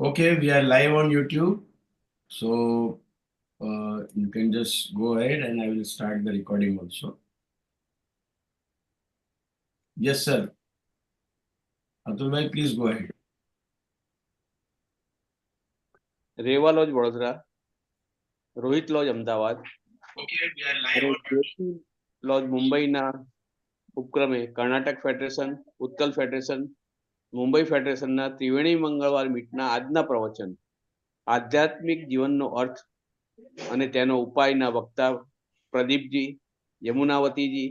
Okay, we are live on YouTube, so you can just go ahead and I will start the recording also. Yes, sir. Atul bhai, please go ahead. Reva lodge Vadodara, Rohit lodge Ahmedabad Okay, we are live અને on Jyoti lodge મુંબઈના ઉપક્રમે Karnataka federation, Utkal federation, Mumbai ફેડરેશનના ત્રિવેણી મંગળવાર મીટના આજના પ્રવચન આધ્યાત્મિક જીવનનો અર્થ અને તેનો ઉપાયના વક્તા પ્રદીપજી, યમુનાવતીજી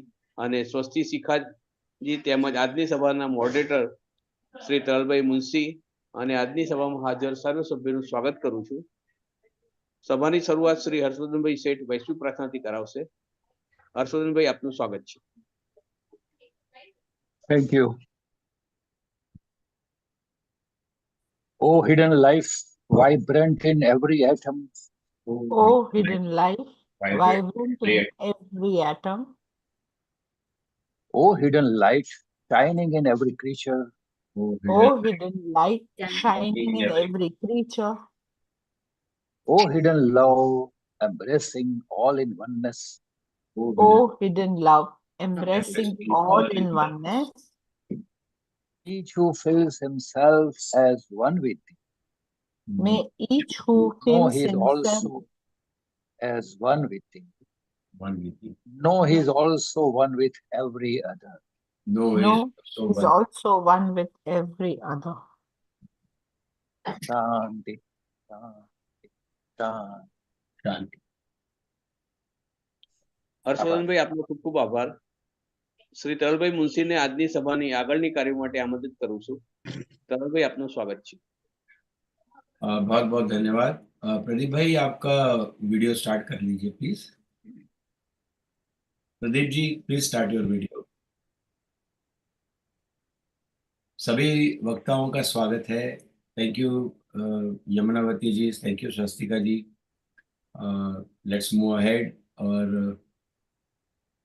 અને સ્વસ્તિશિખાજી તેમજ આજની સભાના મોડરેટર શ્રી તરલભાઈ મુનશી અને આજની સભામાં હાજર સર્વ સભ્યોનું સ્વાગત કરું છું. સભાની શરૂઆત શ્રી હર્ષવર્ધનભાઈ શેઠ વૈશ્વિક પ્રાર્થનાથી કરાવશે. હર્ષવર્ધનભાઈ, આપનું સ્વાગત છે. Thank you. Oh, hidden life, vibrant in every atom. Oh, hidden life, vibrant in every atom. Oh, hidden light, shining in every creature. Oh, hidden light, shining in every creature. Oh, hidden love, embracing all in oneness. Oh, hidden love, embracing all in oneness. Each who feels himself as one with thee. May each who know feels he is himself also as one with thee. One with you. Know he is also one with every other. No, is also one with every other. Shanti, Shanti, Shanti. Shanti. હર્ષવર્ધનભાઈ, આપનો ખૂબ ખૂબ આભાર. શ્રી તરલભાઈ મુનશીને આજની સભાની આગળની કાર્યો માટે આમંત્રિત કરું છું. તરલભાઈ, આપનું સ્વાગત છે. बहुत बहुत धन्यवाद. प्रदीप भाई, आपका वीडियो स्टार्ट कर लीजिए please. Pradeep ji, please start your video. सभी वक्ताओं का स्वागत है. Thank you Yamunavati ji, thank you Swastika ji. Let's move ahead. और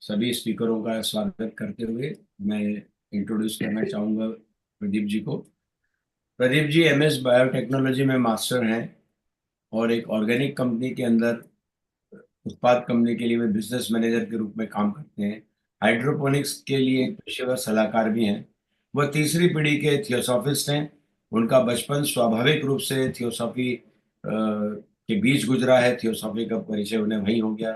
सभी स्पीकरों का स्वागत करते हुए मैं इंट्रोड्यूस करना चाहूँगा प्रदीप जी को. प्रदीप जी MS बायोटेक्नोलॉजी में मास्टर हैं और एक ऑर्गेनिक कंपनी के अंदर उत्पाद कंपनी के लिए वे बिजनेस मैनेजर के रूप में काम करते हैं. हाइड्रोपोनिक्स के लिए पेशेवर सलाहकार भी हैं. वह तीसरी पीढ़ी के थियोसॉफिस्ट हैं. उनका बचपन स्वाभाविक रूप से थियोसॉफी के बीच गुजरा है. थियोसॉफी का परिचय उन्हें वहीं हो गया,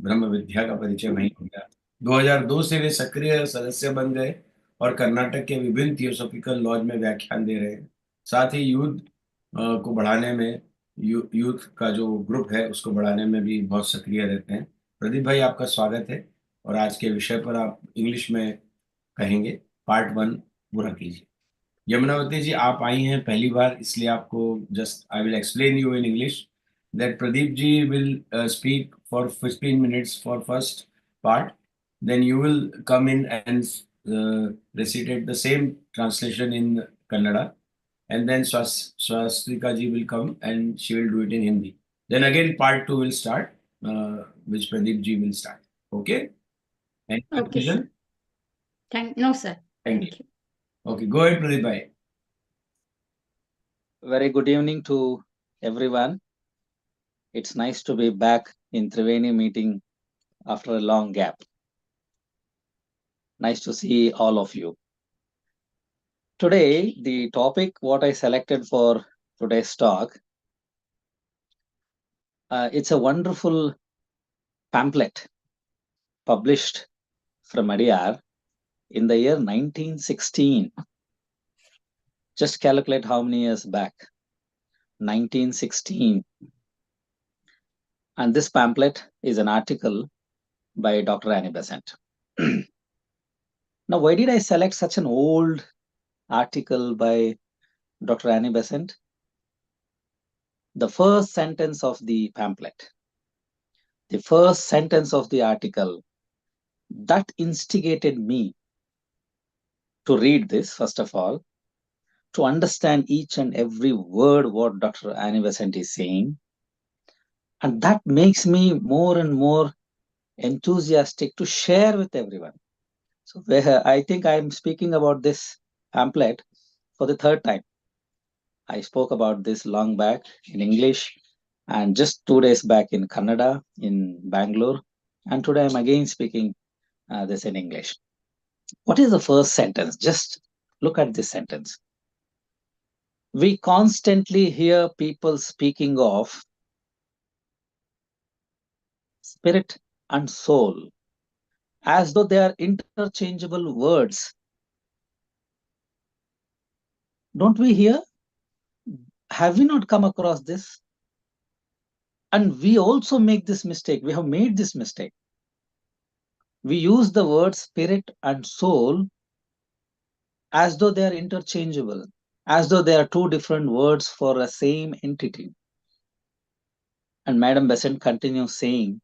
ब्रह्म विद्या का परिचय वहीं हो गया. 2002 से वे सक्रिय सदस्य बन गए और कर्नाटक के विभिन्न थियोसॉफिकल लॉज में व्याख्यान दे रहे हैं. साथ ही यूथ को बढ़ाने में, यूथ का जो ग्रुप है उसको बढ़ाने में भी बहुत सक्रिय रहते हैं. प्रदीप भाई, आपका स्वागत है और आज के विषय पर आप इंग्लिश में कहेंगे. पार्ट 1 पूरा कीजिए. यमुनावती जी, आप आई हैं पहली बार, इसलिए आपको just I will explain you in English that Pradeep ji will speak for 15 minutes for first part. Then you will come in and recitate the same translation in Kannada. And then Swastika ji will come and she will do it in Hindi. Then again part 2 will start, which Pradeep ji will start. Okay? Any confusion? No, sir. Thank you. Okay, go ahead, Pradeep bhai. Very good evening to everyone. It's nice to be back in Triveni meeting after a long gap. Nice to see all of you. Today, the topic what I selected for today's talk, it's a wonderful pamphlet published from Adyar in the year 1916. Just calculate how many years back. 1916. And this pamphlet is an article by Dr. Annie Besant. Now, why did I select such an old article by Dr. Annie Besant? The first sentence of the pamphlet, the first sentence of the article, that instigated me to read this, first of all, to understand each and every word what Dr. Annie Besant is saying. And that makes me more and more enthusiastic to share with everyone. So I think I'm speaking about this pamphlet for the third time. I spoke about this long back in English and just 2 days back in Kannada in Bangalore. And today I'm again speaking this in English. What is the first sentence? Just look at this sentence. We constantly hear people speaking of spirit and soul as though they are interchangeable words. Don't we hear? Have we not come across this? And we also make this mistake. We have made this mistake. We use the word spirit and soul as though they are interchangeable, as though they are two different words for a same entity. And Madam Besant continues saying,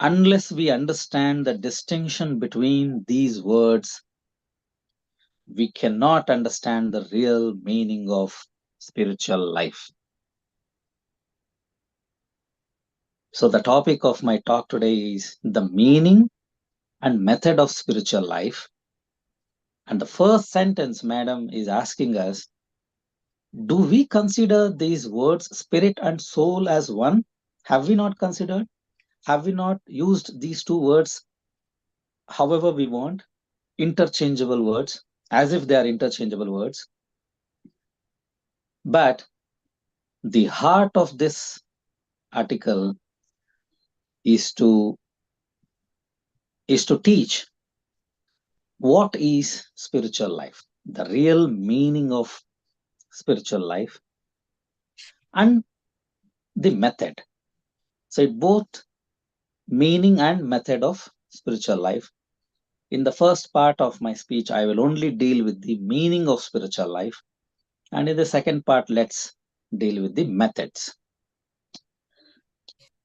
unless we understand the distinction between these words, we cannot understand the real meaning of spiritual life. So the topic of my talk today is the meaning and method of spiritual life. And the first sentence, Madam, is asking us, do we consider these words spirit and soul as one? Have we not considered? Have we not used these two words however we want? Interchangeable words, as if they are interchangeable words. But the heart of this article is to teach what is spiritual life, the real meaning of spiritual life, and the method. So both meaning and method of spiritual life. In the first part of my speech, I will only deal with the meaning of spiritual life. And in the second part, let's deal with the methods.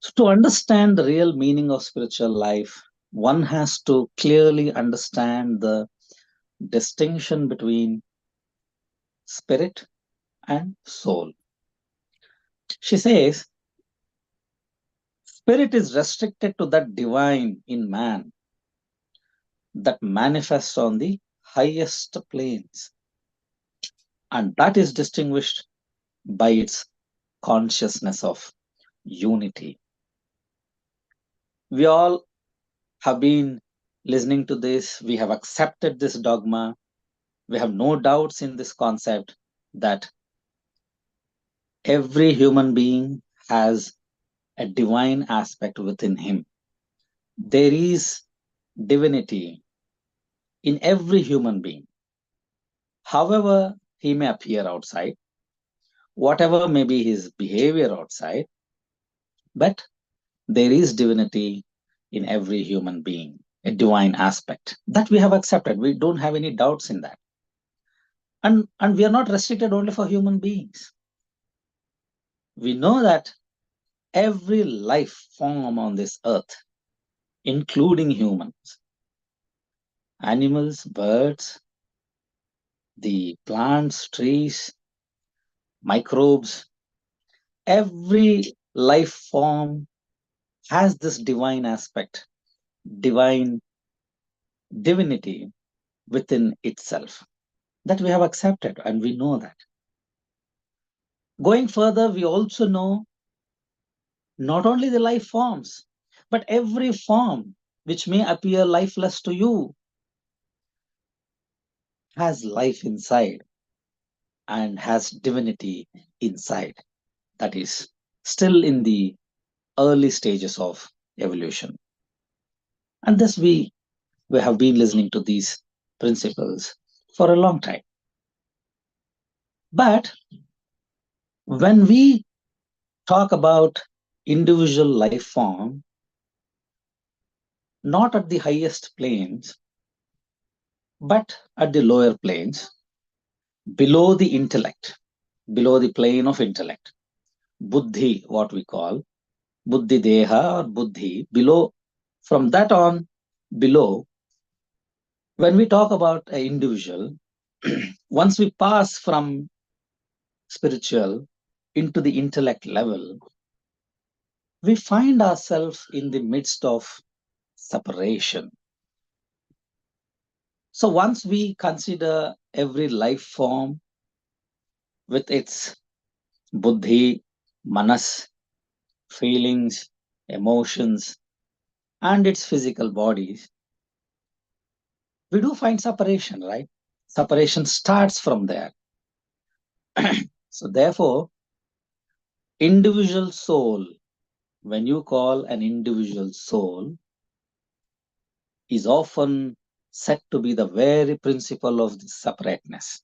So to understand the real meaning of spiritual life, one has to clearly understand the distinction between spirit and soul. She says, spirit is restricted to that divine in man that manifests on the highest planes, and that is distinguished by its consciousness of unity. We all have been listening to this, we have accepted this dogma, we have no doubts in this concept that every human being has a divine aspect within him. There is divinity in every human being. However he may appear outside, whatever may be his behavior outside, but there is divinity in every human being, a divine aspect that we have accepted. We don't have any doubts in that. And we are not restricted only for human beings. We know that every life form on this earth, including humans, animals, birds, the plants, trees, microbes, every life form has this divine aspect, divine divinity within itself that we have accepted, and we know that. Going further, we also know not only the life forms, but every form which may appear lifeless to you has life inside and has divinity inside, that is still in the early stages of evolution. And thus we have been listening to these principles for a long time. But when we talk about individual life form, not at the highest planes, but at the lower planes, below the intellect, below the plane of intellect, buddhi, what we call, buddhi deha or buddhi, below, from that on, below, when we talk about an individual, once we pass from spiritual into the intellect level, we find ourselves in the midst of separation. So once we consider every life form with its buddhi, manas, feelings, emotions, and its physical bodies, we do find separation, right? Separation starts from there. So therefore, individual soul, when you call an individual soul, is often said to be the very principle of the separateness.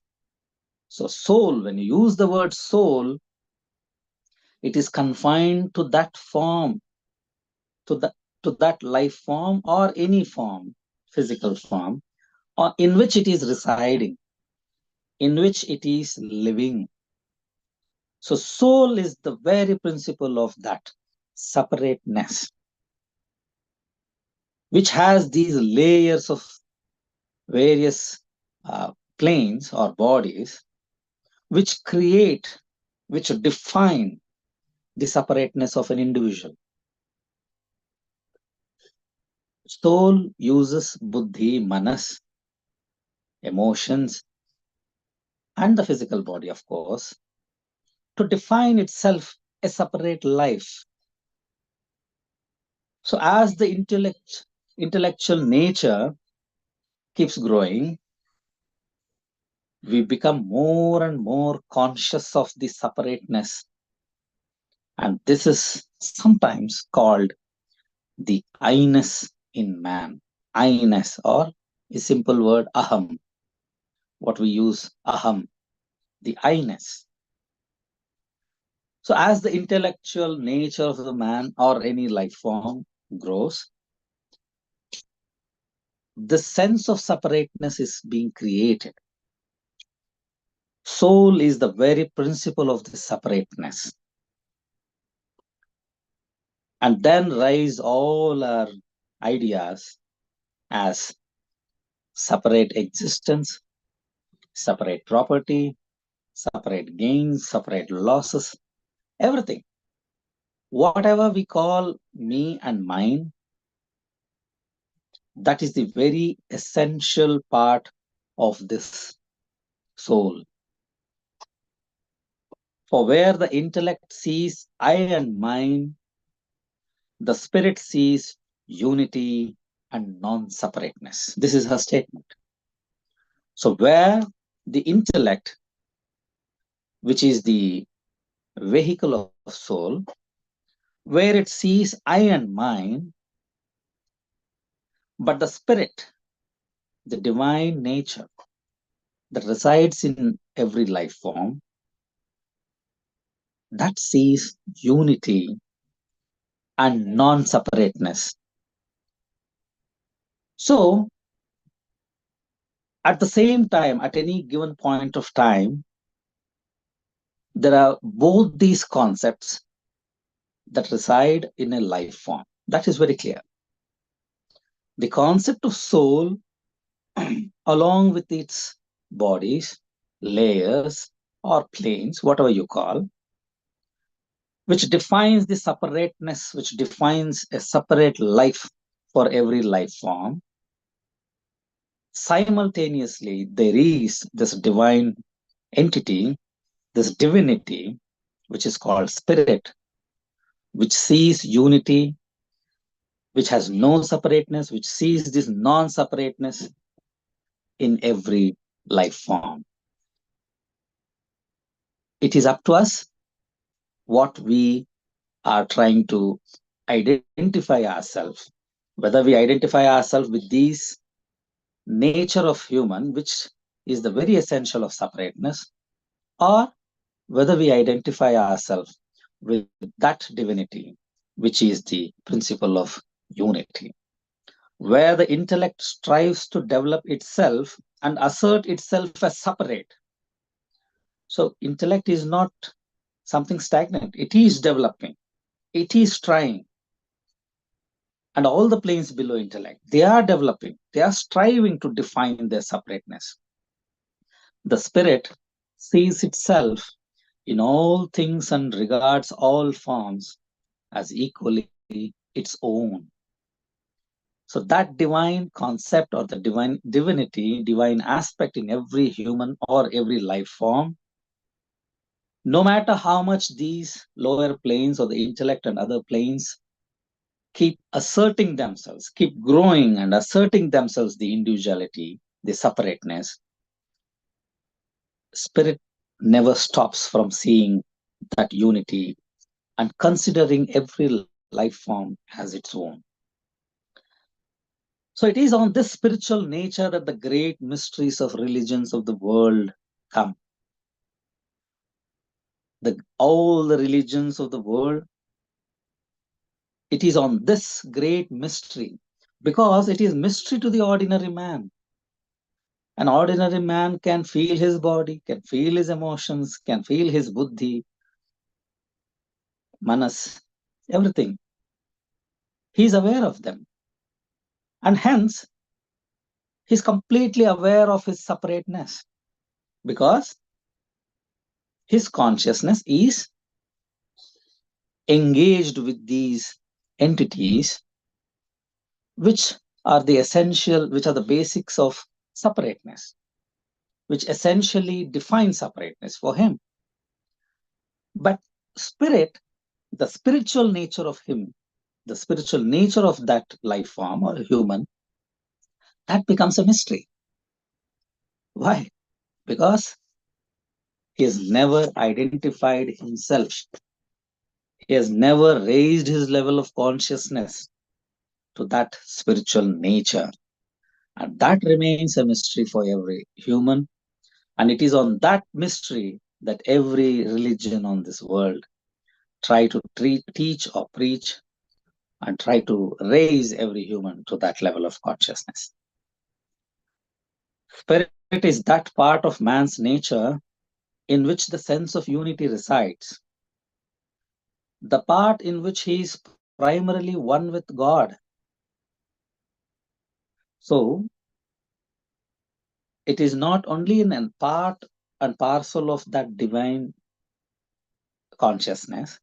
So soul, when you use the word soul, it is confined to that form, to that life form or any form, physical form, or in which it is residing, in which it is living. So soul is the very principle of that separateness, which has these layers of various planes or bodies, which create, which define the separateness of an individual. Soul uses buddhi, manas, emotions, and the physical body, of course, to define itself a separate life. So as the intellectual nature keeps growing, we become more and more conscious of the separateness. And this is sometimes called the I-ness in man. I-ness, or a simple word, aham. What we use, aham, the I-ness. So as the intellectual nature of the man or any life form grows, the sense of separateness is being created. Soul is the very principle of the separateness. And then rise all our ideas as separate existence, separate property, separate gains, separate losses, everything. Whatever we call me and mine, that is the very essential part of this soul. For where the intellect sees I and mine, the spirit sees unity and non-separateness. This is her statement. So where the intellect, which is the vehicle of soul, where it sees I and mine, but the spirit, the divine nature that resides in every life form, that sees unity and non-separateness. So at the same time, at any given point of time, there are both these concepts that reside in a life form. That is very clear. The concept of soul, along with its bodies, layers, or planes, whatever you call, which defines the separateness, which defines a separate life for every life form. Simultaneously, there is this divine entity, this divinity, which is called spirit, which sees unity, which has no separateness, which sees this non-separateness in every life form. It is up to us what we are trying to identify ourselves, whether we identify ourselves with these nature of human, which is the very essential of separateness, or whether we identify ourselves with that divinity, which is the principle of unity, where the intellect strives to develop itself and assert itself as separate. So intellect is not something stagnant. It is developing. It is trying. And all the planes below intellect, they are developing. They are striving to define their separateness. The spirit sees itself in all things and regards all forms as equally its own. So that divine concept or the divine aspect in every human or every life form no matter how much these lower planes or the intellect and other planes keep asserting themselves, keep growing and asserting themselves, the individuality, the separateness, spirit never stops from seeing that unity and considering every life form as its own. So it is on this spiritual nature that the great mysteries of religions of the world come. All the religions of the world, it is on this great mystery, because it is mystery to the ordinary man. An ordinary man can feel his body, can feel his emotions, can feel his buddhi, manas, everything. He is aware of them. And hence, he is completely aware of his separateness, because his consciousness is engaged with these entities, which are the essential, which are the basics of separateness, which essentially define separateness for him. But spirit, the spiritual nature of him, the spiritual nature of that life form or human, that becomes a mystery. Why? Because he has never identified himself. He has never raised his level of consciousness to that spiritual nature. And that remains a mystery for every human. And it is on that mystery that every religion on this world try to teach or preach and try to raise every human to that level of consciousness. Spirit is that part of man's nature in which the sense of unity resides, the part in which he is primarily one with God. So, it is not only in part and parcel of that divine consciousness.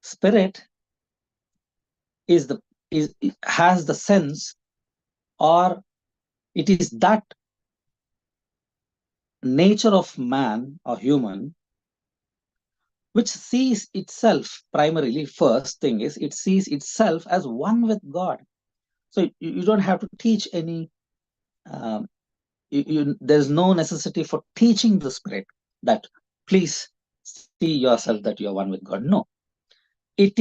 Spirit has the sense, or it is that nature of man or human which sees itself primarily. First thing is, it sees itself as one with God. So you don't have to teach any, there's no necessity for teaching the spirit that please see yourself that you are one with God. No, it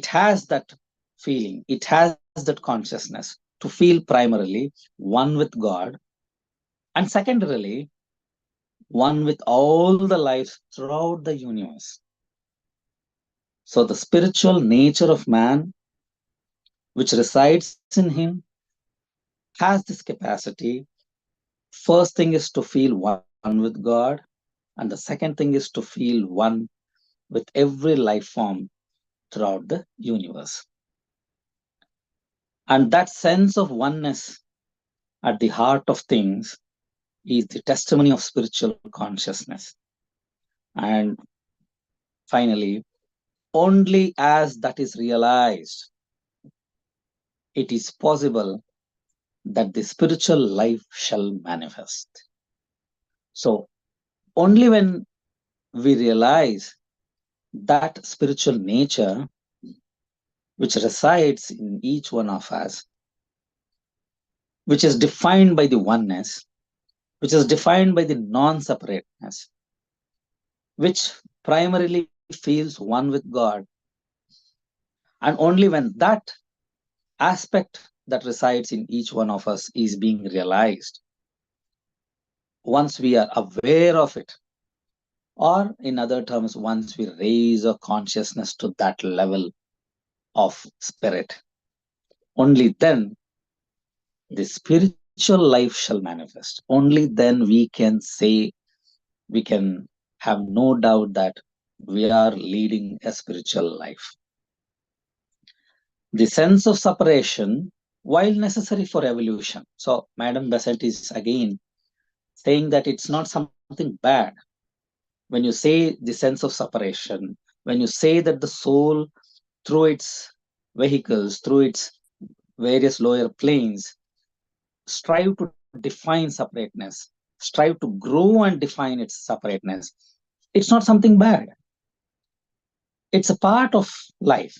has that feeling, it has that consciousness to feel primarily one with God, and secondarily one with all the lives throughout the universe. So the spiritual nature of man, which resides in him, has this capacity. First thing is to feel one with God, and the second thing is to feel one with every life form throughout the universe. And that sense of oneness at the heart of things is the testimony of spiritual consciousness. And finally, only as that is realized, it is possible that the spiritual life shall manifest. So only when we realize that spiritual nature which resides in each one of us, which is defined by the oneness, which is defined by the non-separateness, which primarily feels one with God, and only when that aspect that resides in each one of us is being realized, once we are aware of it, or in other terms, once we raise our consciousness to that level of spirit, only then the spiritual life shall manifest. Only then we can say, we can have no doubt that we are leading a spiritual life. The sense of separation, while necessary for evolution. So Madam Besant is again saying that it's not something bad. When you say the sense of separation, when you say that the soul, through its vehicles, through its various lower planes, strive to define separateness, strive to grow and define its separateness, it's not something bad. It's a part of life.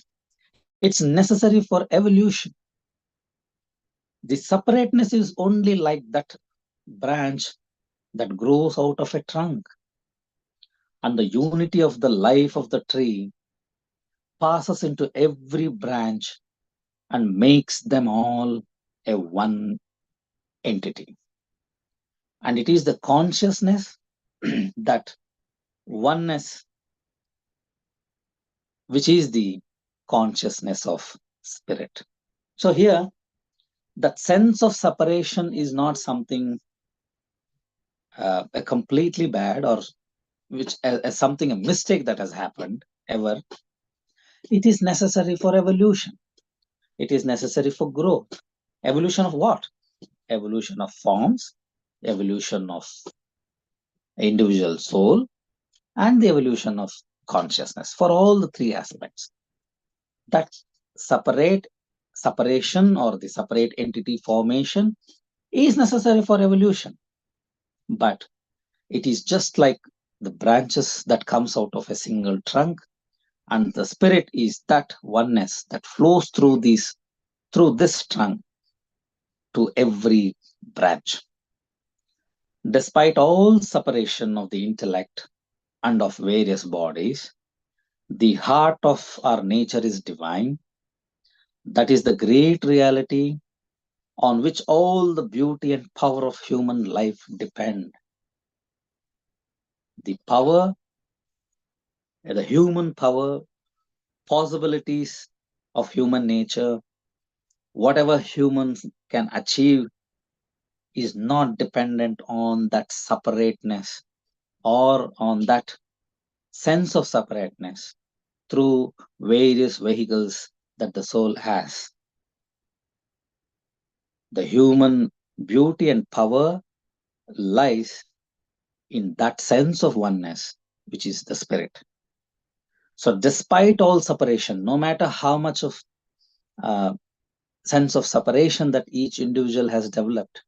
It's necessary for evolution. The separateness is only like that branch that grows out of a trunk. And the unity of the life of the tree passes into every branch and makes them all a one entity. And it is the consciousness that oneness, which is the consciousness of spirit. So here, that sense of separation is not something a completely bad or which as something a mistake that has happened ever. It is necessary for evolution. It is necessary for growth. Evolution of what? Evolution of forms, evolution of individual soul, and the evolution of consciousness, for all the three aspects. That separation or the separate entity formation is necessary for evolution. But it is just like the branches that comes out of a single trunk, and the spirit is that oneness that flows through this trunk to every branch. Despite all separation of the intellect and of various bodies, the heart of our nature is divine. That is the great reality on which all the beauty and power of human life depend. The power, the human power, possibilities of human nature, whatever humans can achieve is not dependent on that separateness or on that sense of separateness through various vehicles that the soul has. The human beauty and power lies in that sense of oneness, which is the spirit. So despite all separation, no matter how much of sense of separation that each individual has developed,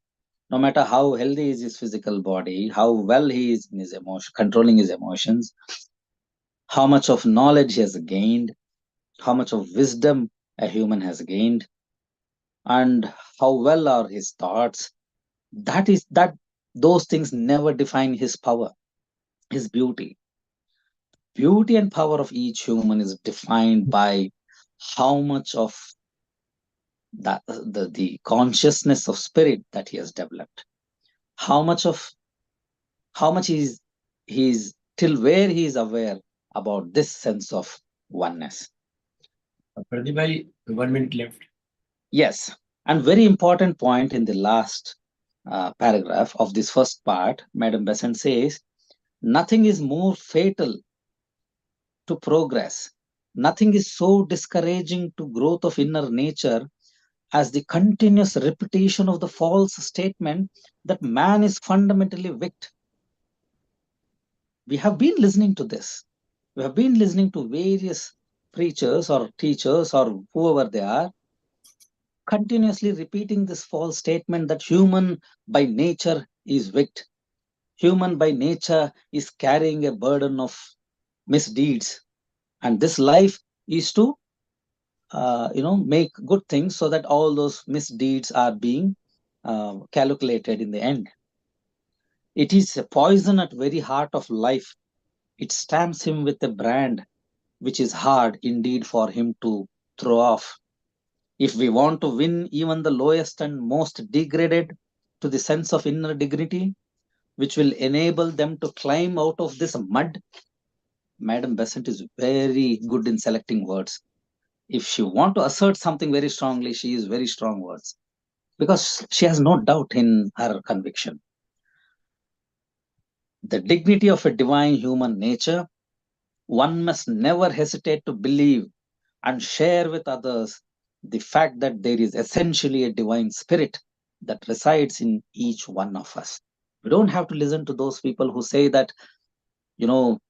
no matter how healthy is his physical body, how well he is in his emotion, controlling his emotions, how much of knowledge he has gained, how much of wisdom a human has gained, and how well are his thoughts, those things never define his power, his beauty. Beauty and power of each human is defined by how much of the consciousness of spirit that he has developed, how much he's till where he is aware about this sense of oneness. Pradeep bhai, 1 minute left. Yes, and very important point in the last paragraph of this first part, Madam Besant says, nothing is more fatal to progress. Nothing is so discouraging to growth of inner nature as the continuous repetition of the false statement that man is fundamentally wicked. We have been listening to this. We have been listening to various preachers or teachers or whoever they are, continuously repeating this false statement that human by nature is wicked. Human by nature is carrying a burden of misdeeds. And this life is to make good things so that all those misdeeds are being calculated in the end. It is a poison at very heart of life. It stamps him with a brand which is hard indeed for him to throw off. If we want to win even the lowest and most degraded to the sense of inner dignity, which will enable them to climb out of this mud, Madam Besant is very good in selecting words. If she want to assert something very strongly, she is very strong words because she has no doubt in her conviction. The dignity of a divine human nature, one must never hesitate to believe and share with others the fact that there is essentially a divine spirit that resides in each one of us. We don't have to listen to those people who say that,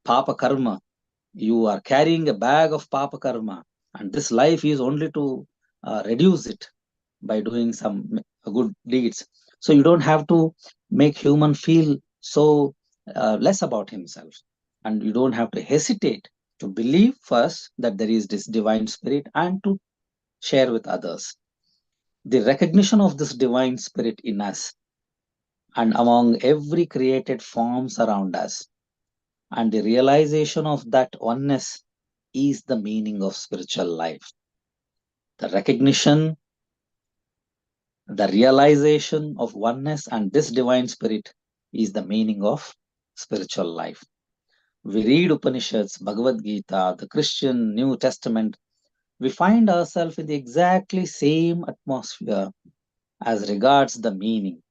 Papa Karma, you are carrying a bag of Papa Karma, and this life is only to reduce it by doing some good deeds. So you don't have to make human feel so less about himself, and you don't have to hesitate to believe first that there is this divine spirit and to share with others. The recognition of this divine spirit in us and among every created forms around us, and the realization of that oneness is the meaning of spiritual life. The recognition, the realization of oneness and this divine spirit is the meaning of spiritual life. We read Upanishads, Bhagavad Gita, the Christian New Testament, we find ourselves in the exactly same atmosphere as regards the meaning.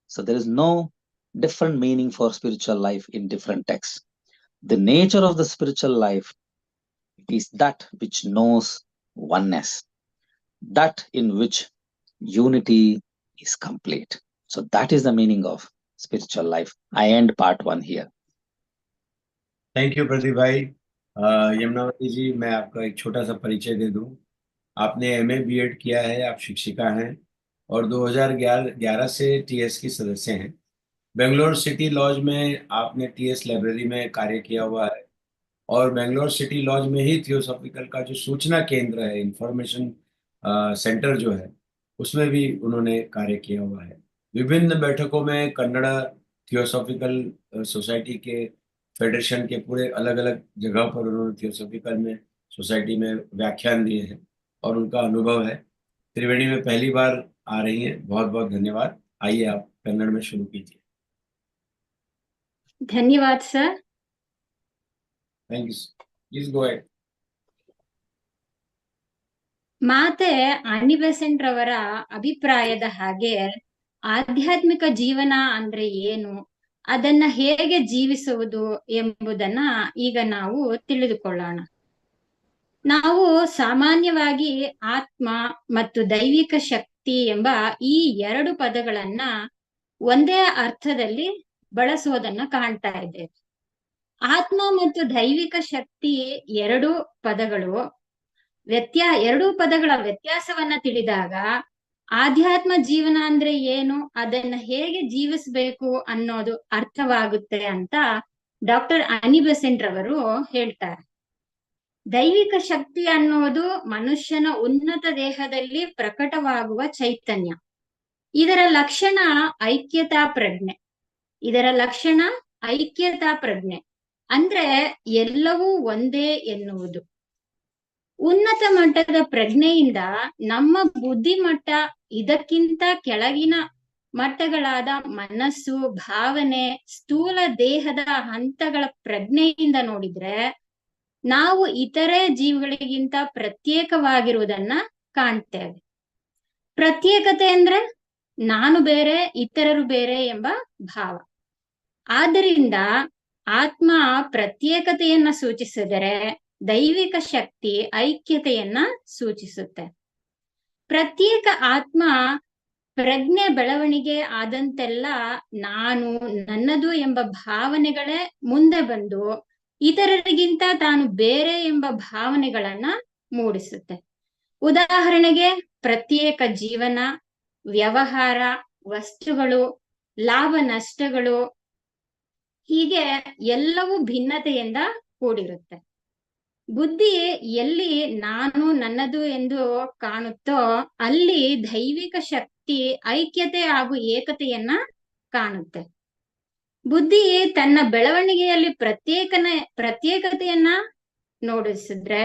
So there is no different meaning for spiritual life in different texts. The nature of the spiritual life is that which knows oneness, that in which unity is complete. So that is the meaning of spiritual life. I end part 1 here. Thank you Pradeep भाई। यमुनावती जी, मैं आपका एक छोटा सा परिचय दे दूं। आपने MA B.Ed किया है, आप शिक्षिका हैं और 2011 से TS की सदस्य हैं। बेंगलोर सिटी लॉज में आपने TS लाइब्रेरी में कार्य किया हुआ है और बेंगलोर सिटी लॉज में ही थियोसॉफिकल का जो सूचना केंद्र है, इंफॉर्मेशन सेंटर जो है, उसमें भी उन्होंने कार्य किया हुआ है। विभिन्न बैठकों में कन्नड़ा थियोसॉफिकल सोसाइटी के फेडरेशन के पूरे अलग अलग जगह पर उन्होंने थियोसॉफिकल में सोसाइटी में व्याख्यान दिए हैं और उनका अनुभव है। त्रिवेणी में पहली बार आ रही हैं, बहुत बहुत धन्यवाद। आइए आप कन्नड़ में शुरू कीजिए। धन्यवाद sir. Thank you, please go ahead. ಮಾತೆ ಆನಿ ಬೆಸೆಂಟ್ ರವರ ಅಭಿಪ್ರಾಯದ ಹಾಗೆ ಆಧ್ಯಾತ್ಮಿಕ ಜೀವನ ಅಂದ್ರೆ ಏನು, ಅದನ್ನ ಹೇಗೆ ಜೀವಿಸುವುದು ಎಂಬುದನ್ನ ಈಗ ನಾವು ತಿಳಿದುಕೊಳ್ಳೋಣ. ನಾವು ಸಾಮಾನ್ಯವಾಗಿ ಆತ್ಮ ಮತ್ತು ದೈವಿಕ ಶಕ್ತಿ ಎಂಬ ಈ ಎರಡು ಪದಗಳನ್ನ ಒಂದೇ ಅರ್ಥದಲ್ಲಿ ಬಳಸುವುದನ್ನ ಕಾಣ್ತಾ ಇದ್ದೇವೆ. ಆತ್ಮ ಮತ್ತು ದೈವಿಕ ಶಕ್ತಿ ಎರಡೂ ಪದಗಳ ವ್ಯತ್ಯಾಸವನ್ನ ತಿಳಿದಾಗ ಆಧ್ಯಾತ್ಮ ಜೀವನ ಅಂದ್ರೆ ಏನು, ಅದನ್ನ ಹೇಗೆ ಜೀವಿಸಬೇಕು ಅನ್ನೋದು ಅರ್ಥವಾಗುತ್ತೆ ಅಂತ ಡಾಕ್ಟರ್ ಆನಿ ಬೆಸೆಂಟ್ ರವರು ಹೇಳ್ತಾರೆ. ದೈವಿಕ ಶಕ್ತಿ ಅನ್ನೋದು ಮನುಷ್ಯನ ಉನ್ನತ ದೇಹದಲ್ಲಿ ಪ್ರಕಟವಾಗುವ ಚೈತನ್ಯ. ಇದರ ಲಕ್ಷಣ ಐಕ್ಯತಾ ಪ್ರಜ್ಞೆ ಅಂದ್ರೆ ಎಲ್ಲವೂ ಒಂದೇ ಎನ್ನುವುದು. ಉನ್ನತ ಮಟ್ಟದ ಪ್ರಜ್ಞೆಯಿಂದ ನಮ್ಮ ಬುದ್ಧಿಮಟ್ಟ ಇದಕ್ಕಿಂತ ಕೆಳಗಿನ ಮಟ್ಟಗಳಾದ ಮನಸ್ಸು, ಭಾವನೆ, ಸ್ಥೂಲ ದೇಹದ ಹಂತಗಳ ಪ್ರಜ್ಞೆಯಿಂದ ನೋಡಿದ್ರೆ ನಾವು ಇತರೆ ಜೀವಿಗಳಿಗಿಂತ ಪ್ರತ್ಯೇಕವಾಗಿರುವುದನ್ನ ಕಾಣ್ತೇವೆ. ಪ್ರತ್ಯೇಕತೆ ಅಂದ್ರೆ ನಾನು ಬೇರೆ, ಇತರರು ಬೇರೆ ಎಂಬ ಭಾವ. ಆದ್ದರಿಂದ ಆತ್ಮ ಪ್ರತ್ಯೇಕತೆಯನ್ನ ಸೂಚಿಸಿದರೆ ದೈವಿಕ ಶಕ್ತಿ ಐಕ್ಯತೆಯನ್ನ ಸೂಚಿಸುತ್ತೆ. ಪ್ರತ್ಯೇಕ ಆತ್ಮ ಪ್ರಜ್ಞೆ ಬೆಳವಣಿಗೆ ಆದಂತೆಲ್ಲ ನಾನು, ನನ್ನದು ಎಂಬ ಭಾವನೆಗಳೇ ಮುಂದೆ ಬಂದು ಇತರರಿಗಿಂತ ತಾನು ಬೇರೆ ಎಂಬ ಭಾವನೆಗಳನ್ನ ಮೂಡಿಸುತ್ತೆ. ಉದಾಹರಣೆಗೆ ಪ್ರತ್ಯೇಕ ಜೀವನ, ವ್ಯವಹಾರ, ವಸ್ತುಗಳು, ಲಾಭ ನಷ್ಟಗಳು, ಹೀಗೆ ಎಲ್ಲವೂ ಭಿನ್ನತೆಯಿಂದ ಕೂಡಿರುತ್ತೆ. ಬುದ್ಧಿ ಎಲ್ಲಿ ನಾನು, ನನ್ನದು ಎಂದು ಕಾಣುತ್ತೋ ಅಲ್ಲಿ ದೈವಿಕ ಶಕ್ತಿ ಐಕ್ಯತೆ ಹಾಗೂ ಏಕತೆಯನ್ನ ಕಾಣುತ್ತೆ. ಬುದ್ಧಿ ತನ್ನ ಬೆಳವಣಿಗೆಯಲ್ಲಿ ಪ್ರತ್ಯೇಕತೆಯನ್ನ ನೋಡಿಸಿದ್ರೆ,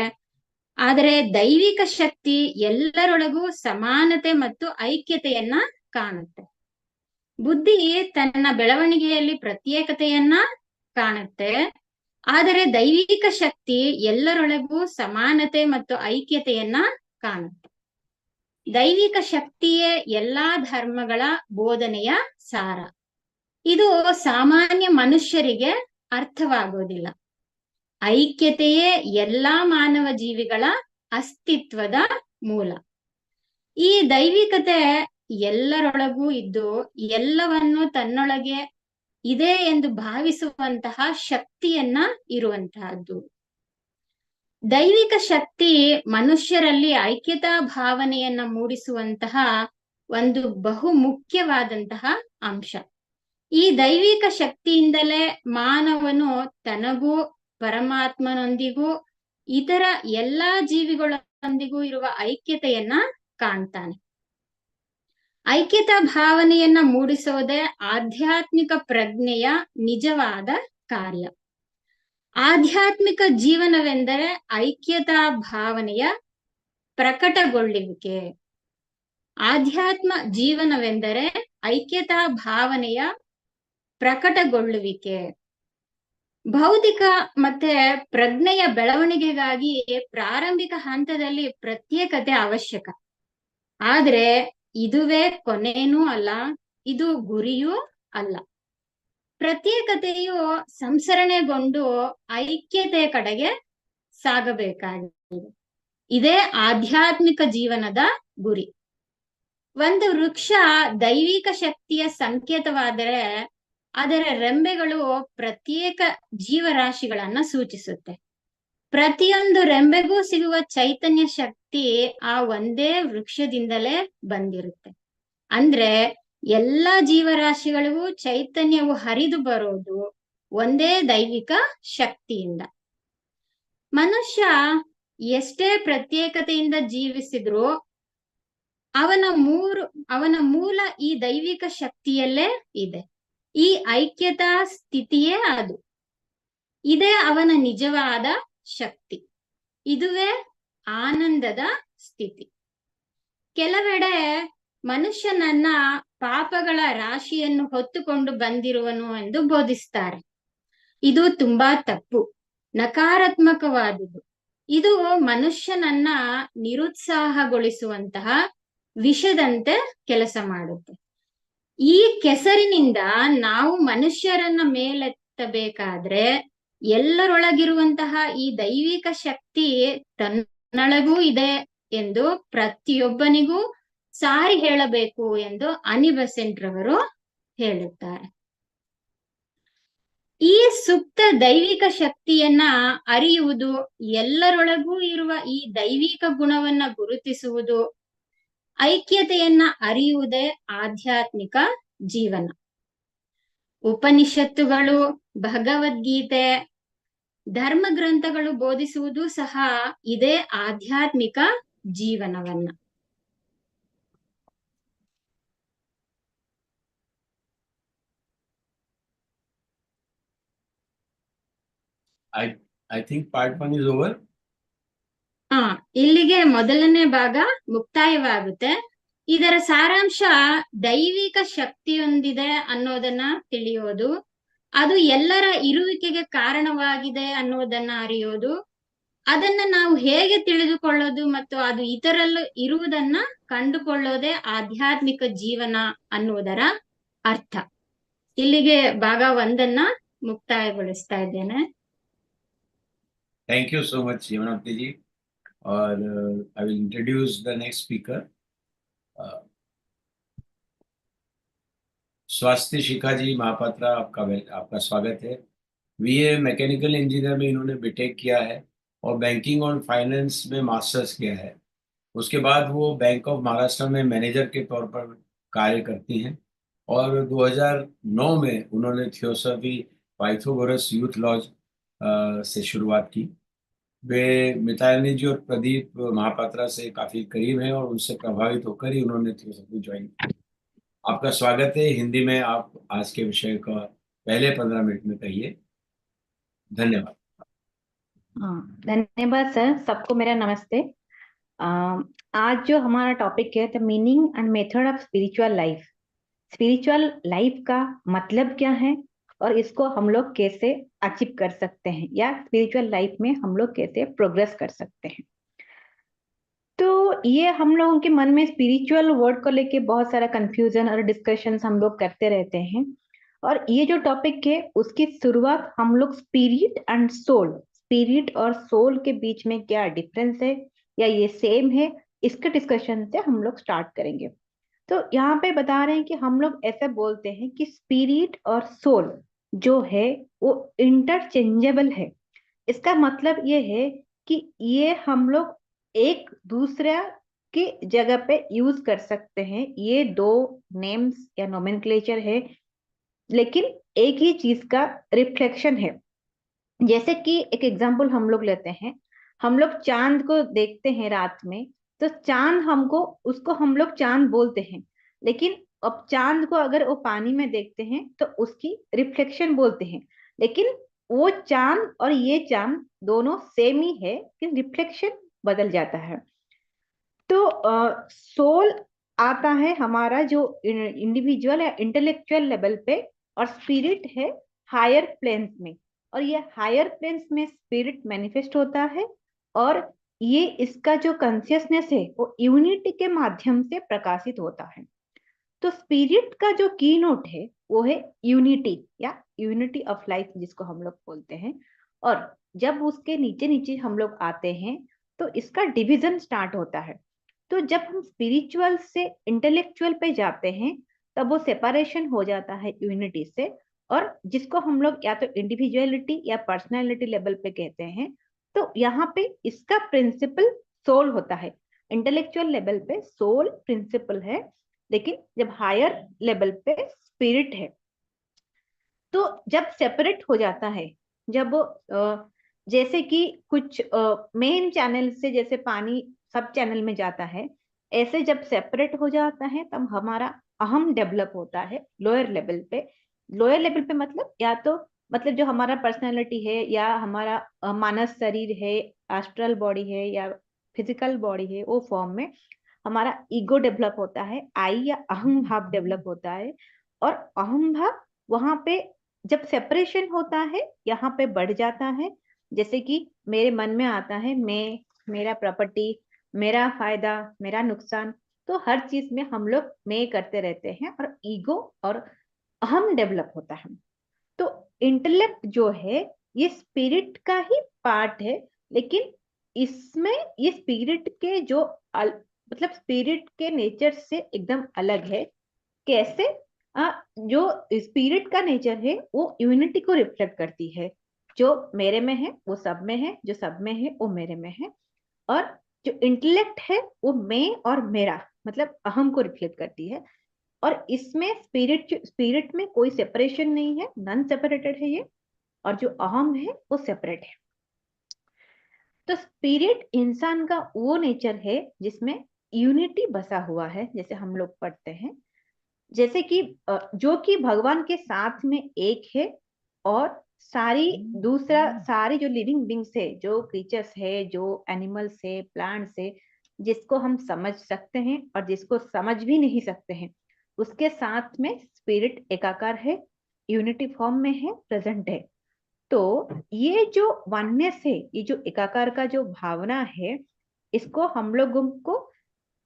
ಆದರೆ ದೈವಿಕ ಶಕ್ತಿ ಎಲ್ಲರೊಳಗೂ ಸಮಾನತೆ ಮತ್ತು ಐಕ್ಯತೆಯನ್ನ ಕಾಣುತ್ತೆ. ಬುದ್ಧಿ ತನ್ನ ಬೆಳವಣಿಗೆಯಲ್ಲಿ ಪ್ರತ್ಯೇಕತೆಯನ್ನ ಕಾಣುತ್ತೆ, ಆದರೆ ದೈವಿಕ ಶಕ್ತಿ ಎಲ್ಲರೊಳಗೂ ಸಮಾನತೆ ಮತ್ತು ಐಕ್ಯತೆಯನ್ನ ಕಾಣುತ್ತೆ. ದೈವಿಕ ಶಕ್ತಿಯೇ ಎಲ್ಲಾ ಧರ್ಮಗಳ ಬೋಧನೆಯ ಸಾರ. ಇದು ಸಾಮಾನ್ಯ ಮನುಷ್ಯರಿಗೆ ಅರ್ಥವಾಗೋದಿಲ್ಲ. ಐಕ್ಯತೆಯೇ ಎಲ್ಲಾ ಮಾನವ ಜೀವಿಗಳ ಅಸ್ತಿತ್ವದ ಮೂಲ. ಈ ದೈವಿಕತೆ ಎಲ್ಲರೊಳಗೂ ಇದ್ದು ಎಲ್ಲವನ್ನು ತನ್ನೊಳಗೆ ಇದೆ ಎಂದು ಭಾವಿಸುವಂತಹ ಶಕ್ತಿಯನ್ನ ಇರುವಂತಹದ್ದು. ದೈವಿಕ ಶಕ್ತಿ ಮನುಷ್ಯರಲ್ಲಿ ಐಕ್ಯತಾ ಭಾವನೆಯನ್ನ ಮೂಡಿಸುವಂತಹ ಒಂದು ಬಹು ಮುಖ್ಯವಾದಂತಹ ಅಂಶ. ಈ ದೈವಿಕ ಶಕ್ತಿಯಿಂದಲೇ ಮಾನವನು ತನಗೂ ಪರಮಾತ್ಮನೊಂದಿಗೂ ಇತರ ಎಲ್ಲಾ ಜೀವಿಗಳೊಂದಿಗೂ ಇರುವ ಐಕ್ಯತೆಯನ್ನ ಕಾಣ್ತಾನೆ. ಐಕ್ಯತಾ ಭಾವನೆಯನ್ನ ಮೂಡಿಸೋದೇ ಆಧ್ಯಾತ್ಮಿಕ ಪ್ರಜ್ಞೆಯ ನಿಜವಾದ ಕಾರ್ಯ. ಆಧ್ಯಾತ್ಮಿಕ ಜೀವನವೆಂದರೆ ಐಕ್ಯತಾ ಭಾವನೆಯ ಪ್ರಕಟಗೊಳ್ಳುವಿಕೆ. ಆಧ್ಯಾತ್ಮ ಜೀವನವೆಂದರೆ ಐಕ್ಯತಾ ಭಾವನೆಯ ಪ್ರಕಟಗೊಳ್ಳುವಿಕೆ. ಭೌತಿಕ ಮತ್ತೆ ಪ್ರಜ್ಞೆಯ ಬೆಳವಣಿಗೆಗಾಗಿ ಪ್ರಾರಂಭಿಕ ಹಂತದಲ್ಲಿ ಪ್ರತ್ಯೇಕತೆ ಅವಶ್ಯಕ. ಆದ್ರೆ ಇದುವೇ ಕೊನೆಯೂ ಅಲ್ಲ, ಇದು ಗುರಿಯೂ ಅಲ್ಲ. ಪ್ರತ್ಯೇಕತೆಯು ಸಂಸರಣೆಗೊಂಡು ಐಕ್ಯತೆಯ ಕಡೆಗೆ ಸಾಗಬೇಕಾಗಿದೆ. ಇದೇ ಆಧ್ಯಾತ್ಮಿಕ ಜೀವನದ ಗುರಿ. ಒಂದು ವೃಕ್ಷ ದೈವಿಕ ಶಕ್ತಿಯ ಸಂಕೇತವಾದರೆ ಅದರ ರೆಂಬೆಗಳು ಪ್ರತ್ಯೇಕ ಜೀವರಾಶಿಗಳನ್ನ ಸೂಚಿಸುತ್ತೆ. ಪ್ರತಿಯೊಂದು ರೆಂಬೆಗೂ ಸಿಗುವ ಚೈತನ್ಯ ಶಕ್ತಿ ಆ ಒಂದೇ ವೃಕ್ಷದಿಂದಲೇ ಬಂದಿರುತ್ತೆ. ಅಂದ್ರೆ ಎಲ್ಲಾ ಜೀವರಾಶಿಗಳಿಗೂ ಚೈತನ್ಯವು ಹರಿದು ಬರೋದು ಒಂದೇ ದೈವಿಕ ಶಕ್ತಿಯಿಂದ. ಮನುಷ್ಯ ಎಷ್ಟೇ ಪ್ರತ್ಯೇಕತೆಯಿಂದ ಜೀವಿಸಿದ್ರು ಅವನ ಮೂಲ ಈ ದೈವಿಕ ಶಕ್ತಿಯಲ್ಲೇ ಇದೆ. ಈ ಐಕ್ಯತಾ ಸ್ಥಿತಿಯೇ ಅದು. ಇದೇ ಅವನ ನಿಜವಾದ ಶಕ್ತಿ. ಇದುವೇ ಆನಂದದ ಸ್ಥಿತಿ. ಕೆಲವೆಡೆ ಮನುಷ್ಯನನ್ನ ಪಾಪಗಳ ರಾಶಿಯನ್ನು ಹೊತ್ತುಕೊಂಡು ಬಂದಿರುವನು ಎಂದು ಬೋಧಿಸ್ತಾರೆ. ಇದು ತುಂಬಾ ತಪ್ಪು, ನಕಾರಾತ್ಮಕವಾದುದು. ಇದು ಮನುಷ್ಯನನ್ನ ನಿರುತ್ಸಾಹಗೊಳಿಸುವಂತಹ ವಿಷದಂತೆ ಕೆಲಸ ಮಾಡುತ್ತೆ. ಈ ಕೆಸರಿನಿಂದ ನಾವು ಮನುಷ್ಯರನ್ನ ಮೇಲೆತ್ತಬೇಕಾದ್ರೆ ಎಲ್ಲರೊಳಗಿರುವಂತಹ ಈ ದೈವಿಕ ಶಕ್ತಿ ತನ್ನೊಳಗೂ ಇದೆ ಎಂದು ಪ್ರತಿಯೊಬ್ಬನಿಗೂ ಸಾರಿ ಹೇಳಬೇಕು ಎಂದು ಅನಿ ಬೆಸೆಂಟ್ ರವರು ಹೇಳುತ್ತಾರೆ. ಈ ಸುಪ್ತ ದೈವಿಕ ಶಕ್ತಿಯನ್ನ ಅರಿಯುವುದು, ಎಲ್ಲರೊಳಗೂ ಇರುವ ಈ ದೈವಿಕ ಗುಣವನ್ನ ಗುರುತಿಸುವುದು, ಐಕ್ಯತೆಯನ್ನ ಅರಿಯುವುದೇ ಆಧ್ಯಾತ್ಮಿಕ ಜೀವನ. ಉಪನಿಷತ್ತುಗಳು, ಭಗವದ್ಗೀತೆ, ಧರ್ಮ ಗ್ರಂಥಗಳು ಬೋಧಿಸುವುದು ಸಹ ಇದೇ ಆಧ್ಯಾತ್ಮಿಕ ಜೀವನವನ್ನ. I think part 1 is over. ಇಲ್ಲಿಗೆ ಮೊದಲನೇ ಭಾಗ ಮುಕ್ತಾಯವಾಗುತ್ತೆ. ಇದರ ಸಾರಾಂಶ ದೈವಿಕ ಶಕ್ತಿಯೊಂದಿದೆ ಅನ್ನೋದನ್ನ ತಿಳಿಯೋದು, ಅದು ಎಲ್ಲರ ಇರುವಿಕೆಗೆ ಕಾರಣವಾಗಿದೆ ಅನ್ನೋದನ್ನ ಅರಿಯೋದು, ಅದನ್ನ ನಾವು ಹೇಗೆ ತಿಳಿದುಕೊಳ್ಳೋದು ಮತ್ತು ಅದು ಇತರಲ್ಲೂ ಇರುವುದನ್ನ ಕಂಡುಕೊಳ್ಳೋದೇ ಆಧ್ಯಾತ್ಮಿಕ ಜೀವನ ಅನ್ನುವುದರ ಅರ್ಥ. ಇಲ್ಲಿಗೆ ಭಾಗ 1 ಮುಕ್ತಾಯಗೊಳಿಸ್ತಾ ಇದ್ದೇನೆ. Thank you so much, Yamunavati ji. और I will introduce the next speaker. स्वास्तिशिखा जी महापात्रा, आपका स्वागत है। बीए मैकेनिकल इंजीनियर में इन्होंने बीटेक किया है और बैंकिंग और फाइनेंस में मास्टर्स किया है। उसके बाद वो बैंक ऑफ महाराष्ट्र में मैनेजर के तौर पर कार्य करती हैं और 2009 में उन्होंने थियोसॉफी पाइथागोरस यूथ लॉज से शुरुआत की। वे मितालिनी जी और प्रदीप महापात्रा से काफ़ी करीब हैं और उनसे प्रभावित होकर ही उन्होंने थियोसॉफी ज्वाइन की। आपका स्वागत है। हिंदी में आप आज के विषय का पहले 15 मिनट में कहिए। धन्यवाद। धन्यवाद सर। सबको मेरा नमस्ते। आज जो हमारा टॉपिक है the meaning and method of spiritual life. Spiritual life का मतलब क्या है और इसको हम लोग कैसे अचीव कर सकते हैं या स्पिरिचुअल लाइफ में हम लोग कैसे प्रोग्रेस कर सकते हैं। तो ये हम लोगों के मन में स्पिरिचुअल वर्ड को लेके बहुत सारा कंफ्यूजन और डिस्कशंस हम लोग करते रहते हैं। और ये जो टॉपिक है उसकी शुरुआत हम लोग स्पिरिट एंड सोल, स्पिरिट और सोल के बीच में क्या डिफरेंस है या ये सेम है, इसके डिस्कशन से हम लोग स्टार्ट करेंगे। तो यहाँ पे बता रहे हैं कि हम लोग ऐसे बोलते हैं कि स्पिरिट और सोल जो है वो इंटरचेंजेबल है। इसका मतलब ये है कि ये हम लोग एक दूसरे की जगह पे यूज कर सकते हैं। ये दो नेम्स या नोमेनक्लेचर है, लेकिन एक ही चीज का रिफ्लेक्शन है। जैसे कि एक एग्जांपल हम लोग लेते हैं, हम लोग चांद को देखते हैं रात में, तो चांद हमको, उसको हम लोग चांद बोलते हैं, लेकिन अब चांद को अगर वो पानी में देखते हैं तो उसकी रिफ्लेक्शन बोलते हैं। लेकिन वो चांद और ये चांद दोनों सेम ही है, लेकिन रिफ्लेक्शन बदल जाता है। तो सोल आता है हमारा जो इंडिविजुअल या इंटेलेक्चुअल लेवल पे, और स्पिरिट है हायर प्लेन्स में। और ये हायर प्लेन्स में स्पिरिट मैनिफेस्ट होता है, और ये इसका जो कॉन्शियसनेस है वो यूनिटी के माध्यम से प्रकाशित होता है। तो स्पिरिट का जो की नोट है वो है यूनिटी या यूनिटी ऑफ लाइफ जिसको हम लोग बोलते हैं। और जब उसके नीचे नीचे हम लोग आते हैं तो इसका डिवीजन स्टार्ट होता है। तो जब हम स्पिरिचुअल से इंटेलेक्चुअल पे जाते हैं तब वो सेपरेशन हो जाता है यूनिटी से, और जिसको हम लोग या तो इंडिविजुअलिटी या पर्सनैलिटी लेवल पे कहते हैं। तो यहाँ पे इसका प्रिंसिपल सोल होता है। इंटेलेक्चुअल लेवल पे सोल प्रिंसिपल है, लेकिन जब हायर लेवल पे स्पिरिट है। तो जब सेपरेट हो जाता है, जब जैसे कि कुछ मेन चैनल से जैसे पानी सब चैनल में जाता है, ऐसे जब सेपरेट हो जाता है तब हमारा अहम डेवलप होता है लोअर लेवल पे। लोअर लेवल पे मतलब या तो मतलब जो हमारा पर्सनालिटी है या हमारा मानस शरीर है, एस्ट्रल बॉडी है या फिजिकल बॉडी है, वो फॉर्म में हमारा ईगो डेवलप होता है, आई या अहम भाव डेवलप होता है। और अहम भाव वहां पे जब सेपरेशन होता है यहाँ पे बढ़ जाता है। जैसे कि मेरे मन में आता है मैं, मेरा प्रॉपर्टी, मेरा फायदा, मेरा नुकसान, तो हर चीज में हम लोग मैं करते रहते हैं और ईगो और अहम डेवलप होता है। तो इंटेलेक्ट जो है ये स्पिरिट का ही पार्ट है, लेकिन इसमें ये स्पिरिट के जो मतलब स्पिरिट के नेचर से एकदम अलग है। कैसे? जो स्पिरिट का नेचर है वो यूनिटी को रिफ्लेक्ट करती है। जो मेरे में है वो सब में है, जो सब में है वो मेरे में है। और जो इंटेलेक्ट है वो मैं और मेरा मतलब अहम को रिफ्लेक्ट करती है। और इसमें स्पिरिट में कोई सेपरेशन नहीं है, नॉन सेपरेटेड है ये। और जो अहम है वो सेपरेट है। तो स्पिरिट इंसान का वो नेचर है जिसमें यूनिटी बसा हुआ है, जैसे हम लोग पढ़ते हैं, जैसे कि जो कि भगवान के साथ में एक है। और सारी जो लिविंग बींग्स है, जो क्रीचर्स है, जो एनिमल्स है, प्लांट्स है, जिसको हम समझ सकते हैं और जिसको समझ भी नहीं सकते हैं, उसके साथ में स्पिरिट एकाकार है, यूनिटी फॉर्म में है, प्रेजेंट है। तो ये जो वननेस है, ये जो एकाकार का जो भावना है, इसको हम लोगों को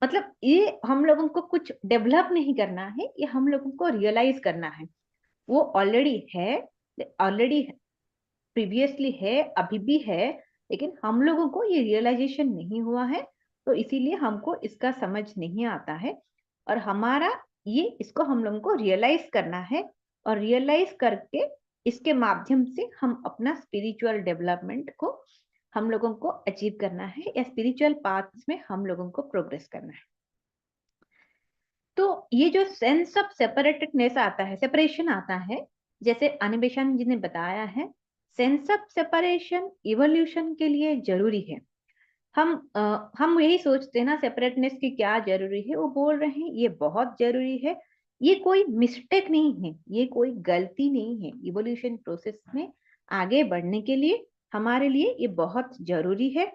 मतलब ये हम लोगों को कुछ डेवलप नहीं करना है, ये हम लोगों को रियलाइज करना है। वो ऑलरेडी है, ऑलरेडी प्रीवियसली है, अभी भी है, लेकिन हम लोगों को ये रियलाइजेशन नहीं हुआ है, तो इसीलिए हमको इसका समझ नहीं आता है। और हमारा ये इसको हम लोगों को रियलाइज करना है, और रियलाइज करके इसके माध्यम से हम अपना स्पिरिचुअल डेवलपमेंट को हम लोगों को अचीव करना है, या स्पिरिचुअल पाथ में हम लोगों को प्रोग्रेस करना है। तो ये जो सेंस ऑफ सेपरेटेडनेस आता है, सेपरेशन आता है, जैसे अनिबेशन जी ने बताया है, सेंस ऑफ सेपरेशन इवोल्यूशन के लिए जरूरी है। हम यही सोचते हैं ना सेपरेटनेस की क्या जरूरी है, वो बोल रहे हैं ये बहुत जरूरी है। ये कोई मिस्टेक नहीं है, ये कोई गलती नहीं है। इवोल्यूशन प्रोसेस में आगे बढ़ने के लिए हमारे लिए ये बहुत जरूरी है।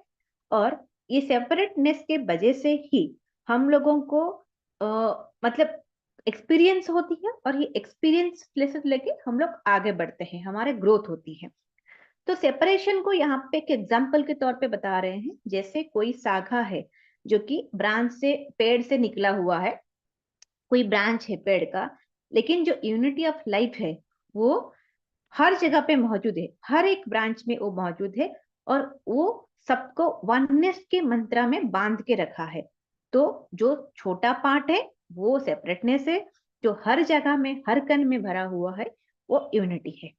और ये सेपरेटनेस के वजह से ही हम लोगों को मतलब एक्सपीरियंस होती है, और ये एक्सपीरियंस प्लेसेस लेके हम लोग आगे बढ़ते हैं, हमारे ग्रोथ होती है। तो सेपरेशन को यहाँ पे एक एग्जाम्पल के तौर पे बता रहे हैं। जैसे कोई शाखा है जो कि ब्रांच से, पेड़ से निकला हुआ है, कोई ब्रांच है पेड़ का, लेकिन जो यूनिटी ऑफ लाइफ है वो हर जगह पे मौजूद है, हर एक ब्रांच में वो मौजूद है, और वो सबको वननेस के मंत्रा में बांध के रखा है। तो जो छोटा पार्ट है वो सेपरेटनेस है, जो हर जगह में हर कण में भरा हुआ है वो यूनिटी है,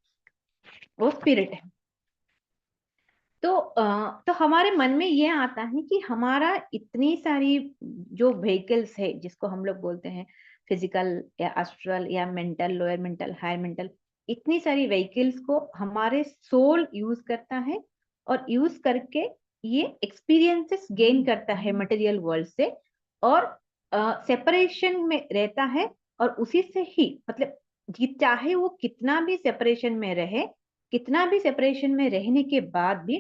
वो स्पिरिट है। तो हमारे मन में ये आता है कि हमारा इतनी सारी जो व्हीकल्स है जिसको हम लोग बोलते हैं फिजिकल या एस्ट्रल या mental, lower mental, higher mental, इतनी सारी व्हीकल्स को हमारे सोल यूज करता है और यूज करके ये एक्सपीरियंसेस गेन करता है मटेरियल वर्ल्ड से और सेपरेशन में रहता है और उसी से ही मतलब चाहे वो कितना भी सेपरेशन में रहे, कितना भी सेपरेशन में रहने के बाद भी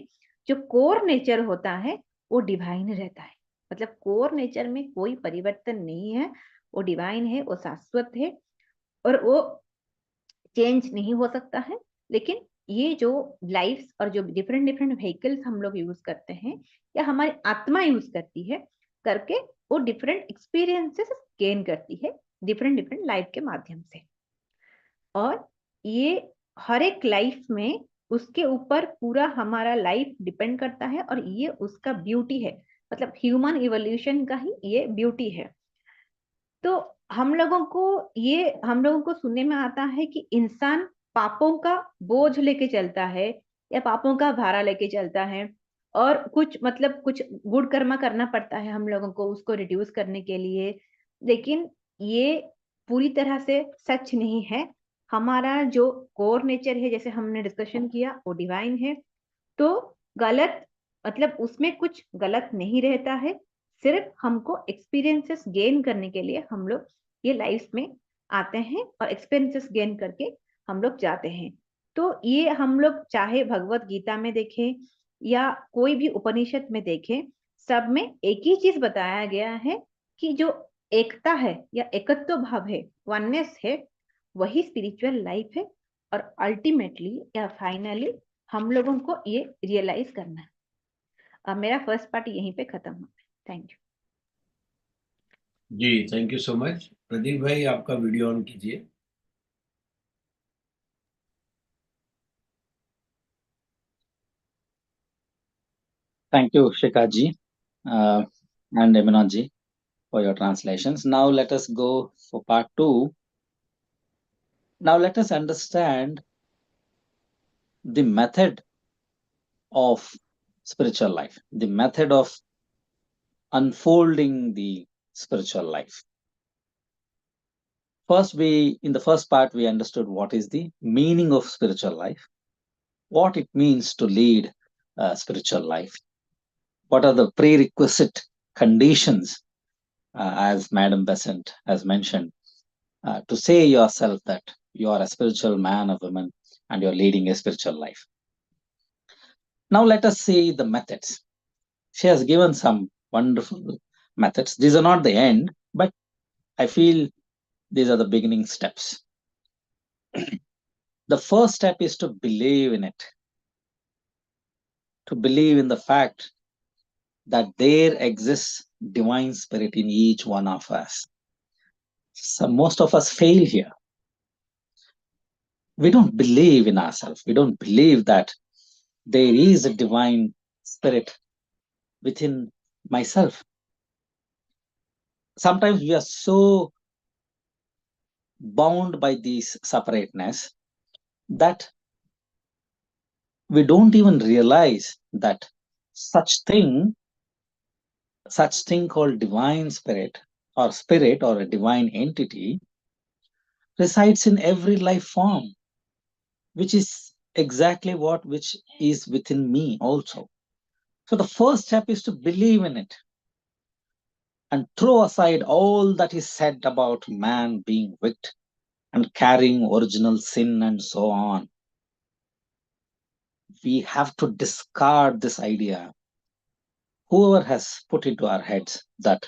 जो कोर नेचर होता है वो डिवाइन रहता है। मतलब कोर नेचर में कोई परिवर्तन नहीं है, वो डिवाइन है, वो शाश्वत है और वो चेंज नहीं हो सकता है। लेकिन ये जो लाइफ्स और जो डिफरेंट डिफरेंट व्हीकल्स हम लोग यूज करते हैं या हमारी आत्मा यूज करती है करके वो डिफरेंट एक्सपीरियंसेस गेन करती है डिफरेंट डिफरेंट लाइफ के माध्यम से। और ये हर एक लाइफ में उसके ऊपर पूरा हमारा लाइफ डिपेंड करता है और ये उसका ब्यूटी है, मतलब ह्यूमन इवोल्यूशन का ही ये ब्यूटी है। तो हम लोगों को सुनने में आता है कि इंसान पापों का बोझ लेके चलता है या पापों का भारा लेके चलता है और कुछ मतलब कुछ गुड कर्मा करना पड़ता है हम लोगों को उसको रिड्यूस करने के लिए। लेकिन ये पूरी तरह से सच नहीं है। हमारा जो कोर नेचर है, जैसे हमने डिस्कशन किया, वो डिवाइन है। तो गलत मतलब उसमें कुछ गलत नहीं रहता है, सिर्फ हमको एक्सपीरियंसेस गेन करने के लिए हम लोग ये लाइफ में आते हैं और एक्सपीरियंसेस गेन करके हम लोग जाते हैं। तो ये हम लोग चाहे भगवत गीता में देखें या कोई भी उपनिषद में देखें, सब में एक ही चीज बताया गया है कि जो एकता है या एकत्व भाव है, वननेस है, वही स्पिरिचुअल लाइफ है। और अल्टीमेटली या फाइनली हम लोगों को ये रियलाइज करना है। अब मेरा फर्स्ट पार्ट यहीं पे खत्म हुआ। Thank you ji, thank you so much. Pradeep भाई, आपका वीडियो ऑन कीजिए। Thank you, Shikha ji and Emina ji for your translations. Now let us go for part 2. Now let us understand the method of spiritual life, the method of unfolding the spiritual life. First, in the first part, we understood what is the meaning of spiritual life, what it means to lead a spiritual life, what are the prerequisite conditions, as Madam Besant has mentioned, to say yourself that you are a spiritual man or woman and you're leading a spiritual life. Now let us see the methods. She has given some wonderful methods. These are not the end, but I feel these are the beginning steps. The first step is to believe in it, to believe in the fact that there exists divine spirit in each one of us. So most of us fail here. We don't believe in ourselves. We don't believe that there is a divine spirit within myself. Sometimes we are so bound by this separateness that we don't even realize that such thing called divine spirit or a divine entity resides in every life form, which is exactly which is within me also. So the first step is to believe in it and throw aside all that is said about man being wicked and carrying original sin and so on. We have to discard this idea. Whoever has put into our heads that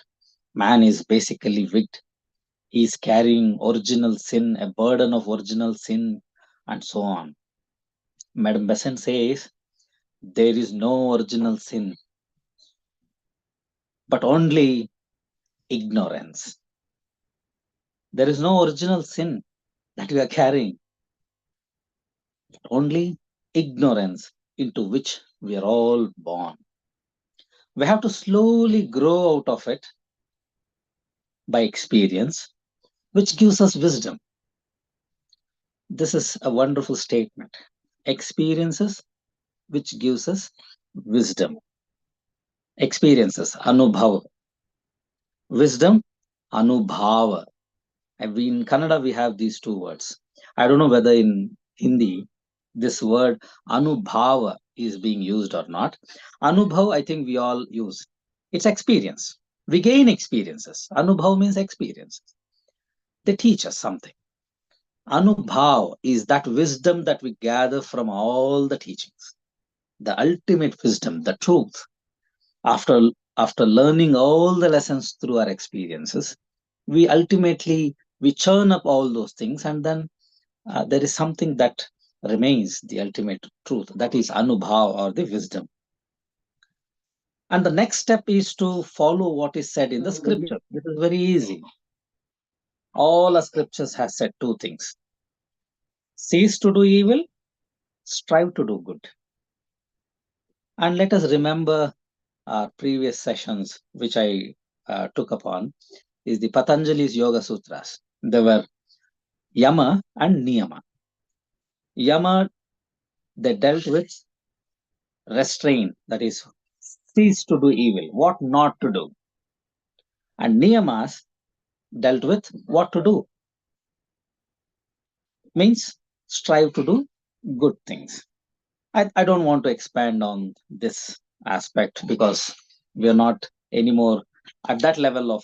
man is basically wicked, he is carrying original sin, a burden of original sin, and so on. Madam Besant says there is no original sin, but only ignorance. There is no original sin that we are carrying, but only ignorance into which we are all born. We have to slowly grow out of it by experience, which gives us wisdom. This is a wonderful statement. Experiences which gives us wisdom. Experiences, anubhav. Wisdom, anubhava. And in Kannada, we have these two words. I don't know whether in Hindi, this word anubhava is being used or not. Anubhav, I think we all use. It's experience. We gain experiences. Anubhav means experiences. They teach us something. Anubhav is that wisdom that we gather from all the teachings. The ultimate wisdom, the truth. After learning all the lessons through our experiences, we ultimately churn up all those things, and then there is something that remains the ultimate truth, that is anubhav, or the wisdom. And the next step is to follow what is said in the scripture. This is very easy. All the scriptures has said two things: cease to do evil, strive to do good. And let us remember our previous sessions, which I took upon, is the Patanjali's Yoga Sutras. There were Yama and Niyama. Yama, they dealt with restraint, that is, cease to do evil, what not to do. And Niyamas dealt with what to do, means strive to do good things. I don't want to expand on this aspect because we are not anymore at that level of,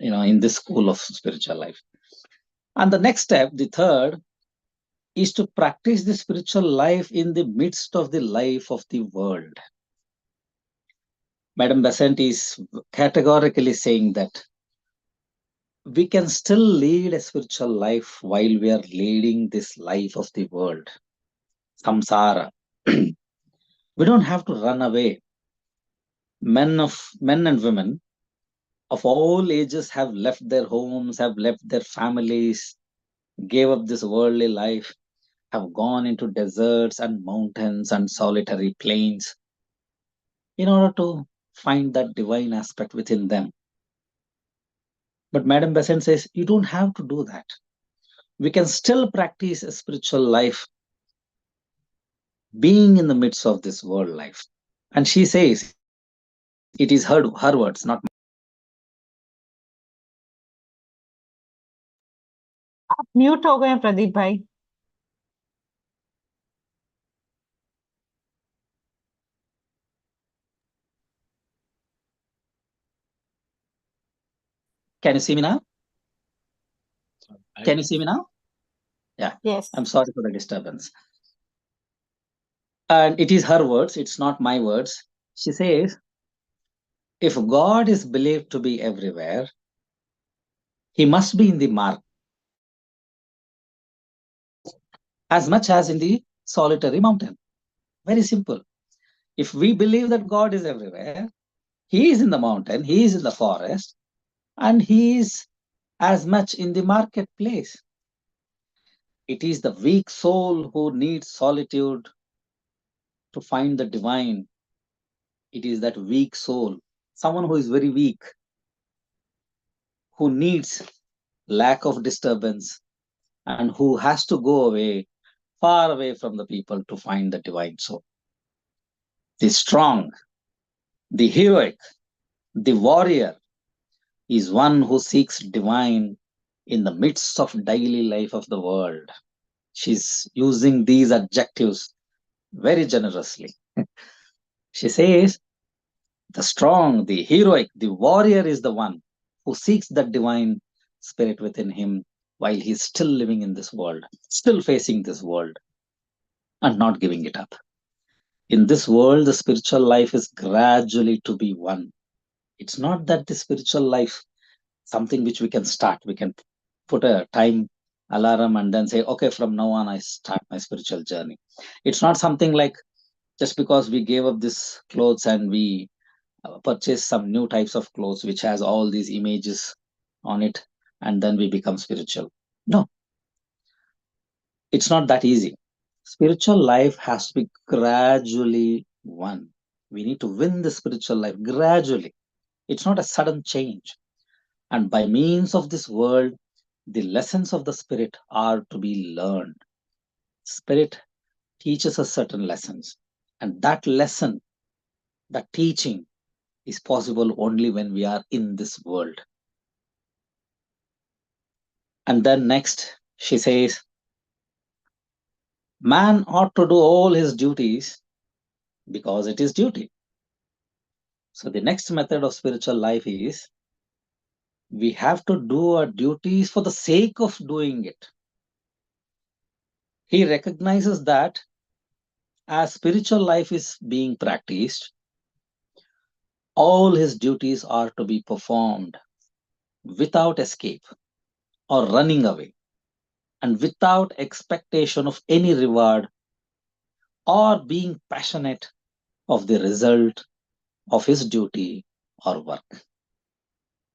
in this school of spiritual life. And the next step, the third, is to practice the spiritual life in the midst of the life of the world. Madam Besant is categorically saying that we can still lead a spiritual life while we are leading this life of the world, samsara. We don't have to run away. Men and women of all ages have left their homes, have left their families, gave up this worldly life, have gone into deserts and mountains and solitary plains in order to find that divine aspect within them. But Madam Besant says, you don't have to do that. We can still practice a spiritual life being in the midst of this world life. And she says, it is her words, not mine. आप mute हो गए हैं प्रदीप भाई. Can you see me now? Can you see me now? Yeah. Yes. I'm sorry for the disturbance. And it is her words, it's not my words. She says, if God is believed to be everywhere, he must be in the mark as much as in the solitary mountain. Very simple. If we believe that God is everywhere, he is in the mountain, he is in the forest, and he is as much in the marketplace. It is the weak soul who needs solitude to find the divine. It is that weak soul, someone who is very weak, who needs lack of disturbance, and who has to go away, far away from the people to find the divine soul. The strong, the heroic, the warrior is one who seeks divine in the midst of daily life of the world. She's using these adjectives very generously. She says, the strong, the heroic, the warrior is the one who seeks the divine spirit within him while he's still living in this world, still facing this world, and not giving it up. In this world, the spiritual life is gradually to be won. It's not that the spiritual life, something which we can start. We can put a time alarm and then say, okay, from now on, I start my spiritual journey. It's not something like just because we gave up this clothes and we purchase some new types of clothes which has all these images on it, and then we become spiritual. No, it's not that easy. Spiritual life has to be gradually won. We need to win the spiritual life gradually. It's not a sudden change. And by means of this world, the lessons of the spirit are to be learned. Spirit teaches us certain lessons, And that lesson, that teaching is possible only when we are in this world. And then next, she says, man ought to do all his duties because it is duty. So the next method of spiritual life is we have to do our duties for the sake of doing it. He recognizes that as spiritual life is being practiced, all his duties are to be performed without escape or running away, and without expectation of any reward or being passionate of the result of his duty or work.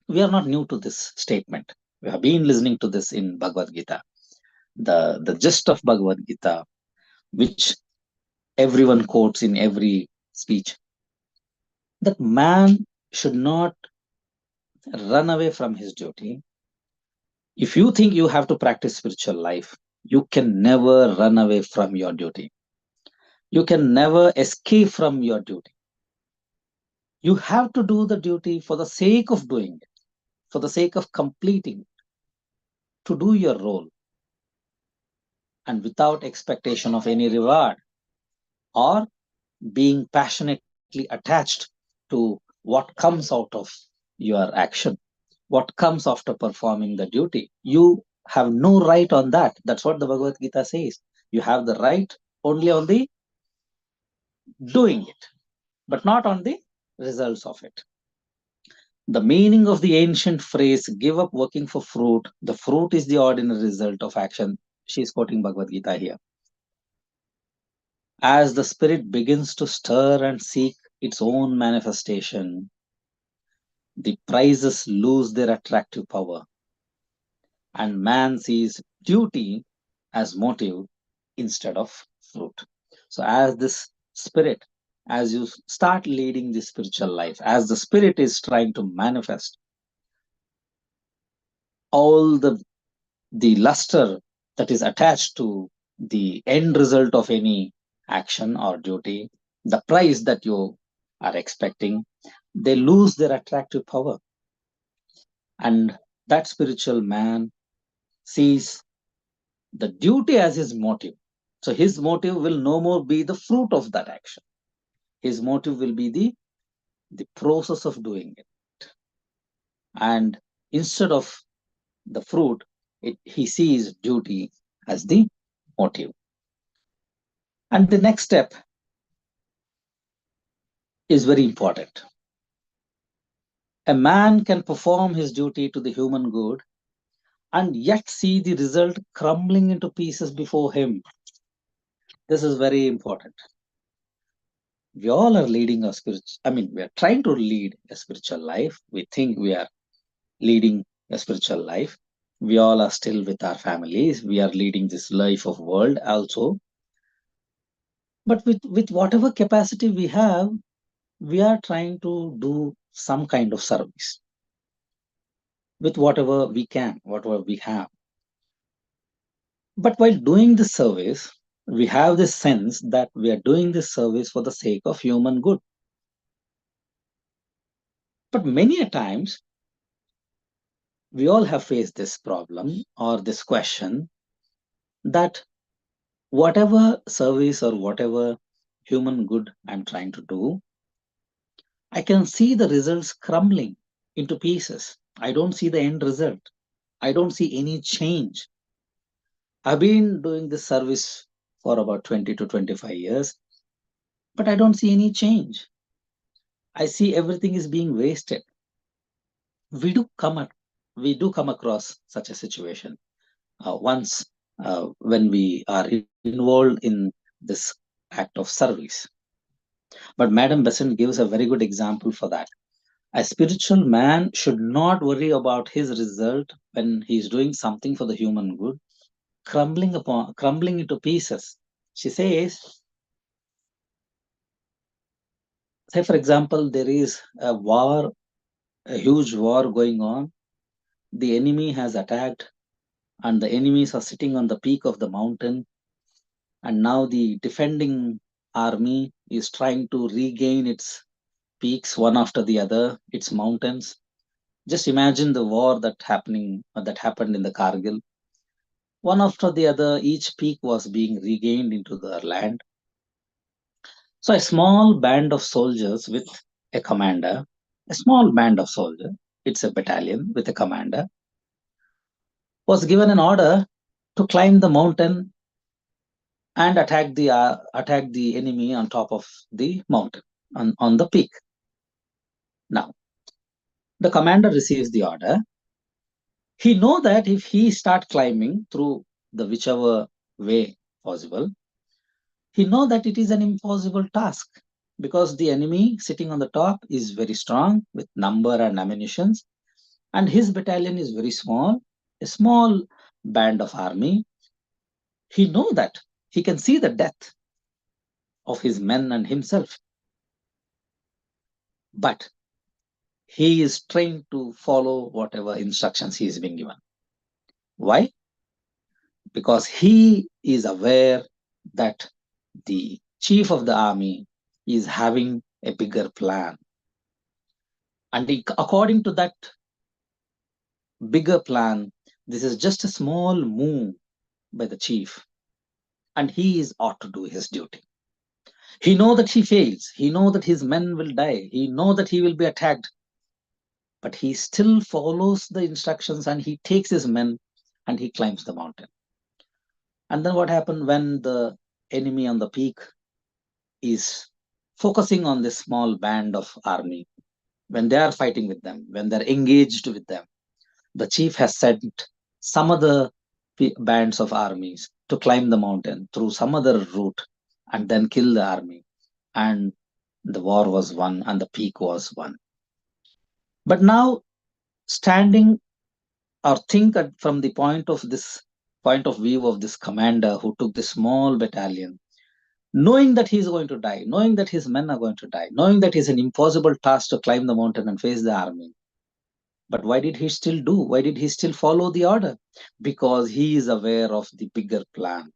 We are not new to this statement. We have been listening to this in Bhagavad Gita. The gist of Bhagavad Gita, which everyone quotes in every speech, that man should not run away from his duty. If you think you have to practice spiritual life, you can never run away from your duty. You can never escape from your duty. You have to do the duty for the sake of doing it, for the sake of completing, to do your role, and without expectation of any reward or being passionately attached to what comes out of your action, what comes after performing the duty. You have no right on that. That's what the Bhagavad Gita says. You have the right only on the doing it, but not on the results of it. The meaning of the ancient phrase, give up working for fruit, the fruit is the ordinary result of action. She's quoting Bhagavad Gita here. As the spirit begins to stir and seek its own manifestation, the prizes lose their attractive power, and man sees duty as motive instead of fruit. So as this spirit, as you start leading the spiritual life, as the spirit is trying to manifest, all the luster that is attached to the end result of any action or duty, the prize that you are expecting, they lose their attractive power. And that spiritual man sees the duty as his motive. So his motive will no more be the fruit of that action. His motive will be the process of doing it. And instead of the fruit, he sees duty as the motive. And the next step is very important. A man can perform his duty to the human good and yet see the result crumbling into pieces before him. This is very important. We all are leading a we are trying to lead a spiritual life. We think we are leading a spiritual life. We all are still with our families. We are leading this life of world also. But with whatever capacity we have, we are trying to do some kind of service with whatever we can, whatever we have. But while doing this service, we have this sense that we are doing this service for the sake of human good. But many a times, we all have faced this problem or this question that whatever service or whatever human good I'm trying to do, I can see the results crumbling into pieces. I don't see the end result. I don't see any change. I've been doing this service for about 20 to 25 years, but I don't see any change. I see everything is being wasted. We do come across such a situation once when we are involved in this act of service. But Madam Besant gives a very good example for that. A spiritual man should not worry about his result when he is doing something for the human good, crumbling into pieces. She says, say for example, there is a war, a huge war going on. The enemy has attacked, and the enemies are sitting on the peak of the mountain. And now the defending army is trying to regain its peaks one after the other, its mountains. Just imagine the war that happened in the Kargil. One after the other, each peak was being regained into the land. So a small band of soldiers with a commander, a small band of soldiers, it's a battalion with a commander, was given an order to climb the mountain and attack the enemy on top of the mountain, on the peak. Now, the commander receives the order. He know that if he start climbing through the whichever way possible, he know that it is an impossible task because the enemy sitting on the top is very strong with number and ammunitions, and his battalion is very small, a small band of army. He know that he can see the death of his men and himself, but he is trained to follow whatever instructions he is being given. Why? Because he is aware that the chief of the army is having a bigger plan. And according to that bigger plan, this is just a small move by the chief, and he is ought to do his duty. He know that he fails. He know that his men will die. He know that he will be attacked. But he still follows the instructions and he takes his men and he climbs the mountain. And then what happened when the enemy on the peak is focusing on this small band of army, when they are fighting with them, when they're engaged with them, the chief has sent some other bands of armies to climb the mountain through some other route and then kill the army. And the war was won and the peak was won. But now, standing or think from the point of view of this commander who took this small battalion, knowing that he is going to die, knowing that his men are going to die, knowing that it's an impossible task to climb the mountain and face the army. But why did he still do? Why did he still follow the order? Because he is aware of the bigger plan.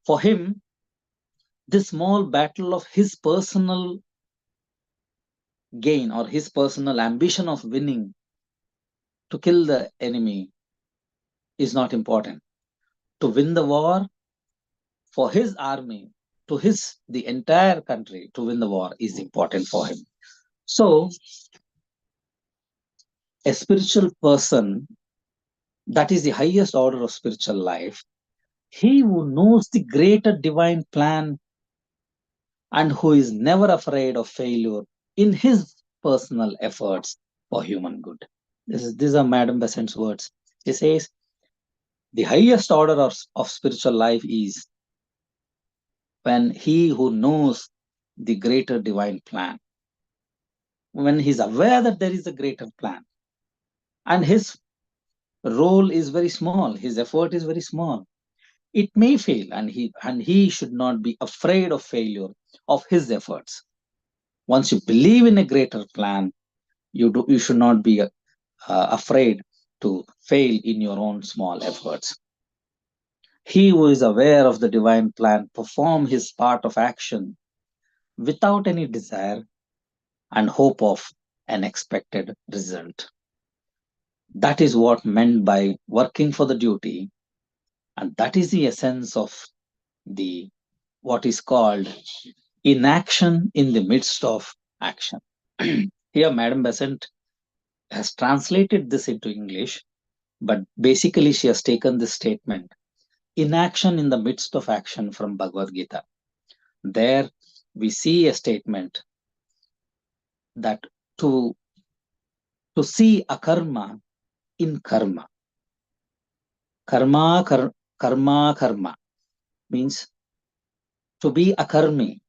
For him, this small battle of his personal gain or his personal ambition of winning to kill the enemy is not important. To win the war for his army, the entire country, to win the war is important for him. So a spiritual person, that is the highest order of spiritual life, he who knows the greater divine plan and who is never afraid of failure in his personal efforts for human good. These are Madame Besant's words. He says, the highest order of spiritual life is when he who knows the greater divine plan, when he's aware that there is a greater plan, and his role is very small, his effort is very small, it may fail, and he should not be afraid of failure of his efforts. Once you believe in a greater plan, you should not be afraid to fail in your own small efforts. He who is aware of the divine plan perform his part of action without any desire and hope of an expected result. That is what meant by working for the duty, and that is the essence of what is called inaction in the midst of action. Here, Madame Besant has translated this into English, but basically she has taken this statement, inaction in the midst of action, from Bhagavad Gita. There we see a statement that to see akarma in karma. Karma means to be akarmi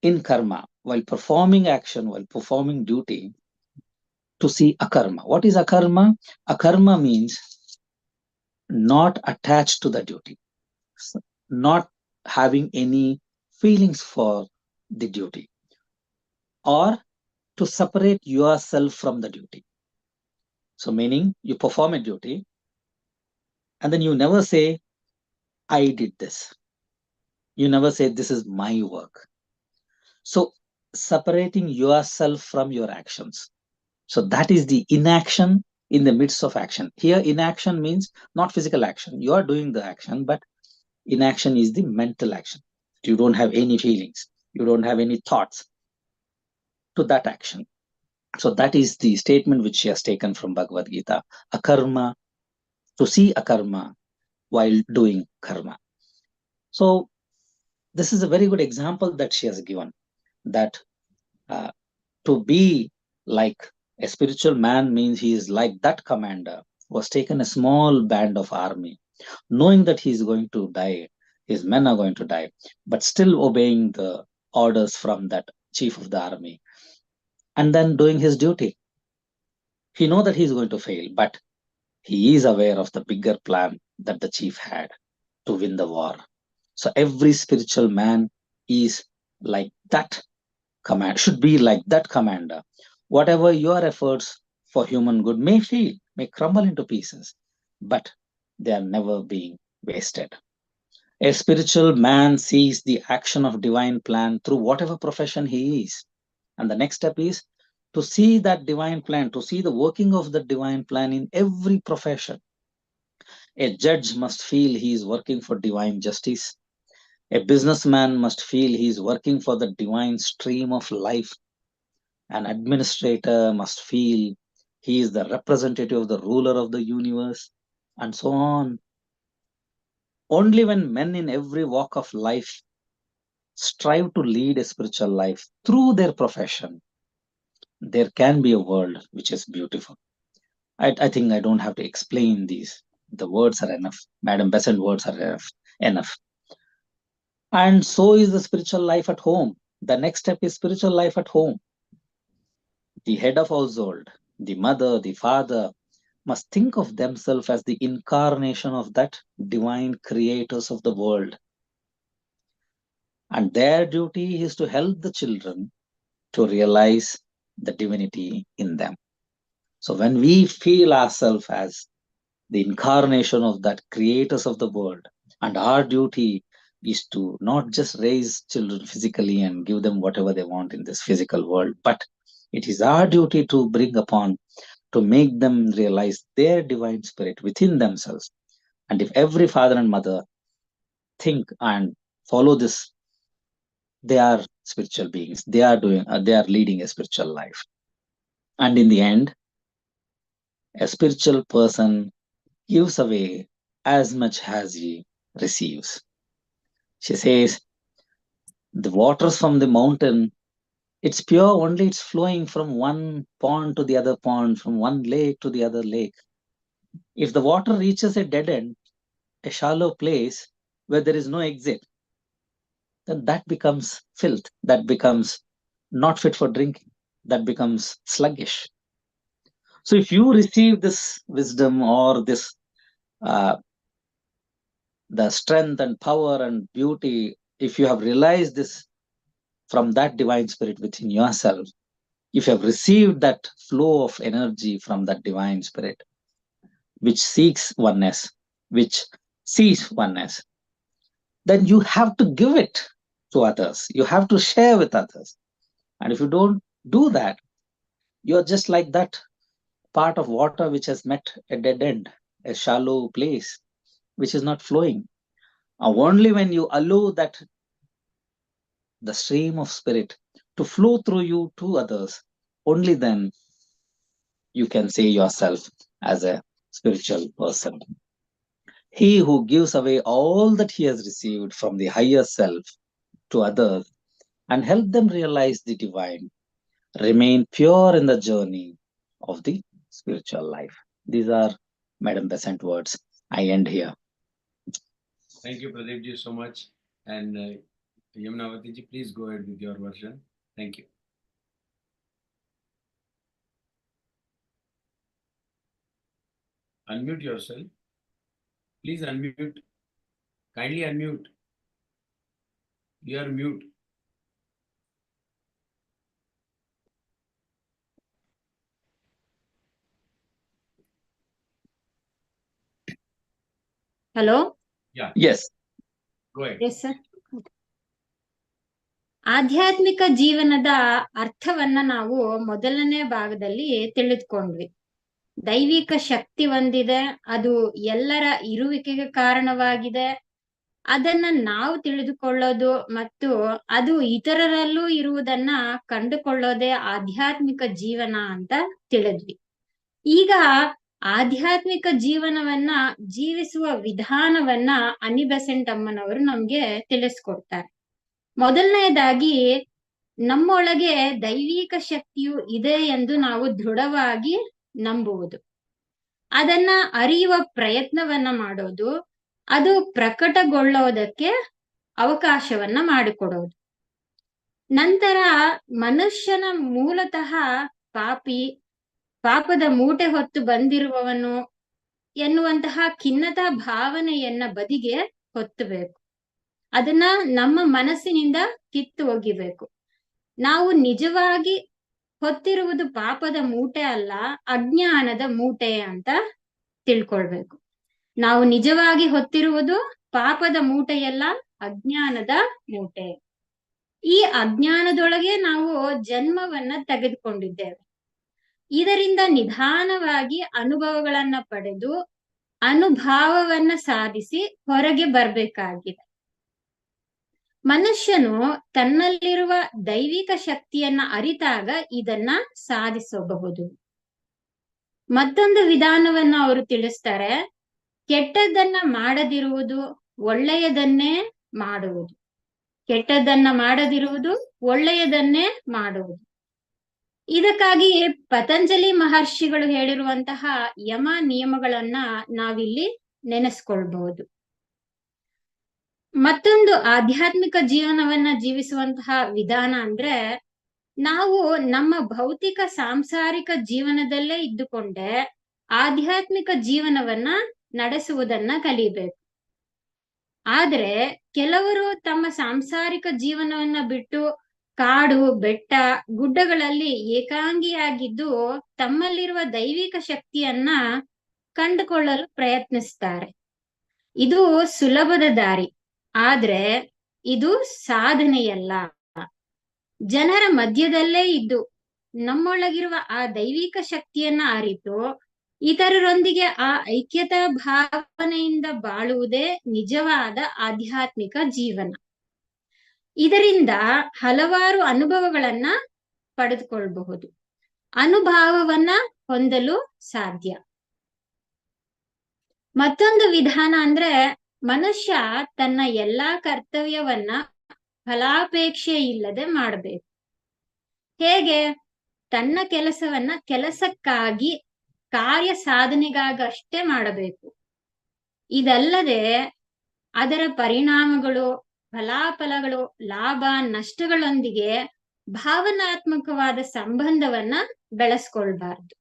in karma, while performing action, while performing duty, to see akarma. What is akarma? Akarma means not attached to the duty, not having any feelings for the duty, or to separate yourself from the duty. So meaning you perform a duty and then you never say, I did this. You never say, this is my work. So separating yourself from your actions. So that is the inaction in the midst of action. Here, inaction means not physical action. You are doing the action, but inaction is the mental action. You don't have any feelings. You don't have any thoughts to that action. So that is the statement which she has taken from Bhagavad Gita. Akarma, to see akarma while doing karma. So this is a very good example that she has given, that to be like a spiritual man means he is like that commander who has taken a small band of army, knowing that he is going to die, his men are going to die, but still obeying the orders from that chief of the army, and then doing his duty. He knows that he is going to fail, but he is aware of the bigger plan that the chief had to win the war. So every spiritual man is like that should be like that commander. Whatever your efforts for human good may fail, may crumble into pieces, but they are never being wasted. A spiritual man sees the action of divine plan through whatever profession he is. And the next step is to see that divine plan, to see the working of the divine plan in every profession. A judge must feel he is working for divine justice. A businessman must feel he is working for the divine stream of life. An administrator must feel he is the representative of the ruler of the universe, and so on. Only when men in every walk of life strive to lead a spiritual life through their profession, there can be a world which is beautiful. I think I don't have to explain these. The words are enough. Madam Besant words are enough. And so is the spiritual life at home. The next step is spiritual life at home. The head of household, the mother, the father, must think of themselves as the incarnation of that divine creators of the world. And their duty is to help the children to realize the divinity in them. So when we feel ourselves as the incarnation of that creators of the world, and our duty is to not just raise children physically and give them whatever they want in this physical world, but it is our duty to bring upon, to make them realize their divine spirit within themselves. And if every father and mother think and follow this, they are spiritual beings. They are leading a spiritual life. And in the end, a spiritual person gives away as much as he receives. She says, the waters from the mountain, it's pure only, it's flowing from one pond to the other pond, from one lake to the other lake. If the water reaches a dead end, a shallow place where there is no exit, then that becomes filth, that becomes not fit for drinking, that becomes sluggish. So if you receive this wisdom or this, the strength and power and beauty, if you have realized this from that divine spirit within yourself, if you have received that flow of energy from that divine spirit, which seeks oneness, which sees oneness, then you have to give it to others. You have to share with others. And if you don't do that, you're just like that part of water which has met a dead end, a shallow place, which is not flowing. Only when you allow that, the stream of spirit, to flow through you to others, only then you can say yourself as a spiritual person. He who gives away all that he has received from the higher self to others and help them realize the divine, remain pure in the journey of the spiritual life. These are Madam Besant words. I end here. Thank you, Pradeep ji, so much. And Yamunavati ji, please go ahead with your version. Thank you. Unmute yourself. Please unmute. Kindly unmute. You are mute. Hello? Yeah. Yes. Go ahead. Yes, sir. ಆಧ್ಯಾತ್ಮಿಕ ಜೀವನದ ಅರ್ಥವನ್ನ ನಾವು ಮೊದಲನೇ ಭಾಗದಲ್ಲಿ ತಿಳಿದುಕೊಂಡ್ವಿ. ದೈವಿಕ ಶಕ್ತಿ ಒಂದಿದೆ, ಅದು ಎಲ್ಲರ ಇರುವಿಕೆಗೆ ಕಾರಣವಾಗಿದೆ. ಅದನ್ನ ನಾವು ತಿಳಿದುಕೊಳ್ಳೋದು ಮತ್ತು ಅದು ಇತರರಲ್ಲೂ ಇರುವುದನ್ನ ಕಂಡುಕೊಳ್ಳೋದೇ ಆಧ್ಯಾತ್ಮಿಕ ಜೀವನ ಅಂತ ತಿಳಿದ್ವಿ. ಈಗ ಆಧ್ಯಾತ್ಮಿಕ ಜೀವನವನ್ನ ಜೀವಿಸುವ ವಿಧಾನವನ್ನ ಅನಿ ಬೆಸೆಂಟ್ ಅಮ್ಮನವರು ನಮ್ಗೆ ತಿಳಿಸ್ಕೊಡ್ತಾರೆ. ಮೊದಲನೇದಾಗಿ ನಮ್ಮೊಳಗೆ ದೈವಿಕ ಶಕ್ತಿಯು ಇದೆ ಎಂದು ನಾವು ದೃಢವಾಗಿ ನಂಬುವುದು, ಅದನ್ನ ಅರಿಯುವ ಪ್ರಯತ್ನವನ್ನ ಮಾಡೋದು, ಅದು ಪ್ರಕಟಗೊಳ್ಳೋದಕ್ಕೆ ಅವಕಾಶವನ್ನ ಮಾಡಿಕೊಡೋದು. ನಂತರ ಮನುಷ್ಯನ ಮೂಲತಃ ಪಾಪದ ಮೂಟೆ ಹೊತ್ತು ಬಂದಿರುವವನು ಎನ್ನುವಂತಹ ಖಿನ್ನತಾ ಭಾವನೆಯನ್ನ ಬದಿಗೆ ಹೊತ್ತಬೇಕು. ಅದನ್ನ ನಮ್ಮ ಮನಸ್ಸಿನಿಂದ ಕಿತ್ತು ಒಗಿಬೇಕು. ನಾವು ನಿಜವಾಗಿ ಹೊತ್ತಿರುವುದು ಪಾಪದ ಮೂಟೆ ಅಲ್ಲ, ಅಜ್ಞಾನದ ಮೂಟೆ ಅಂತ ತಿಳ್ಕೊಳ್ಬೇಕು. ನಾವು ನಿಜವಾಗಿ ಹೊತ್ತಿರುವುದು ಪಾಪದ ಮೂಟೆಯಲ್ಲ, ಅಜ್ಞಾನದ ಮೂಟೆ. ಈ ಅಜ್ಞಾನದೊಳಗೆ ನಾವು ಜನ್ಮವನ್ನ ತೆಗೆದುಕೊಂಡಿದ್ದೇವೆ. ಇದರಿಂದ ನಿಧಾನವಾಗಿ ಅನುಭವಗಳನ್ನ ಪಡೆದು ಅನುಭಾವವನ್ನ ಸಾಧಿಸಿ ಹೊರಗೆ ಬರ್ಬೇಕಾಗಿದೆ. ಮನುಷ್ಯನು ತನ್ನಲ್ಲಿರುವ ದೈವಿಕ ಶಕ್ತಿಯನ್ನ ಅರಿತಾಗ ಇದನ್ನ ಸಾಧಿಸಬಹುದು. ಮತ್ತೊಂದು ವಿಧಾನವನ್ನ ಅವರು ತಿಳಿಸ್ತಾರೆ, ಕೆಟ್ಟದ್ದನ್ನ ಮಾಡದಿರುವುದು, ಒಳ್ಳೆಯದನ್ನೇ ಮಾಡುವುದು. ಕೆಟ್ಟದ್ದನ್ನ ಮಾಡದಿರುವುದು, ಒಳ್ಳೆಯದನ್ನೇ ಮಾಡುವುದು. ಇದಕ್ಕಾಗಿ ಪತಂಜಲಿ ಮಹರ್ಷಿಗಳು ಹೇಳಿರುವಂತಹ ಯಮ ನಿಯಮಗಳನ್ನ ನಾವಿಲ್ಲಿ ನೆನೆಸ್ಕೊಳ್ಬಹುದು. ಮತ್ತೊಂದು ಆಧ್ಯಾತ್ಮಿಕ ಜೀವನವನ್ನ ಜೀವಿಸುವಂತಹ ವಿಧಾನ ಅಂದ್ರೆ, ನಾವು ನಮ್ಮ ಭೌತಿಕ ಸಾಂಸಾರಿಕ ಜೀವನದಲ್ಲೇ ಇದ್ದುಕೊಂಡೆ ಆಧ್ಯಾತ್ಮಿಕ ಜೀವನವನ್ನ ನಡೆಸುವುದನ್ನ ಕಲಿಬೇಕು. ಆದ್ರೆ ಕೆಲವರು ತಮ್ಮ ಸಾಂಸಾರಿಕ ಜೀವನವನ್ನ ಬಿಟ್ಟು ಕಾಡು, ಬೆಟ್ಟ, ಗುಡ್ಡಗಳಲ್ಲಿ ಏಕಾಂಗಿಯಾಗಿದ್ದು ತಮ್ಮಲ್ಲಿರುವ ದೈವಿಕ ಶಕ್ತಿಯನ್ನ ಕಂಡುಕೊಳ್ಳಲು ಪ್ರಯತ್ನಿಸ್ತಾರೆ. ಇದು ಸುಲಭದ ದಾರಿ, ಆದ್ರೆ ಇದು ಸಾಧನೆಯಲ್ಲ. ಜನರ ಮಧ್ಯದಲ್ಲೇ ಇದ್ದು ನಮ್ಮೊಳಗಿರುವ ಆ ದೈವಿಕ ಶಕ್ತಿಯನ್ನ ಅರಿತು ಇತರರೊಂದಿಗೆ ಆ ಐಕ್ಯತಾ ಭಾವನೆಯಿಂದ ಬಾಳುವುದೇ ನಿಜವಾದ ಆಧ್ಯಾತ್ಮಿಕ ಜೀವನ. ಇದರಿಂದ ಹಲವಾರು ಅನುಭವಗಳನ್ನ ಪಡೆದುಕೊಳ್ಳಬಹುದು, ಅನುಭಾವವನ್ನ ಹೊಂದಲು ಸಾಧ್ಯ. ಮತ್ತೊಂದು ವಿಧಾನ ಅಂದ್ರೆ, ಮನುಷ್ಯ ತನ್ನ ಎಲ್ಲಾ ಕರ್ತವ್ಯವನ್ನ ಫಲಾಪೇಕ್ಷೆ ಇಲ್ಲದೆ ಮಾಡಬೇಕು. ಹೇಗೆ? ತನ್ನ ಕೆಲಸವನ್ನ ಕೆಲಸಕ್ಕಾಗಿ, ಕಾರ್ಯ ಸಾಧನೆಗಾಗಷ್ಟೇ ಮಾಡಬೇಕು. ಇದಲ್ಲದೆ ಅದರ ಪರಿಣಾಮಗಳು, ಫಲಾಫಲಗಳು, ಲಾಭ ನಷ್ಟಗಳೊಂದಿಗೆ ಭಾವನಾತ್ಮಕವಾದ ಸಂಬಂಧವನ್ನ ಬೆಳೆಸ್ಕೊಳ್ಬಾರ್ದು.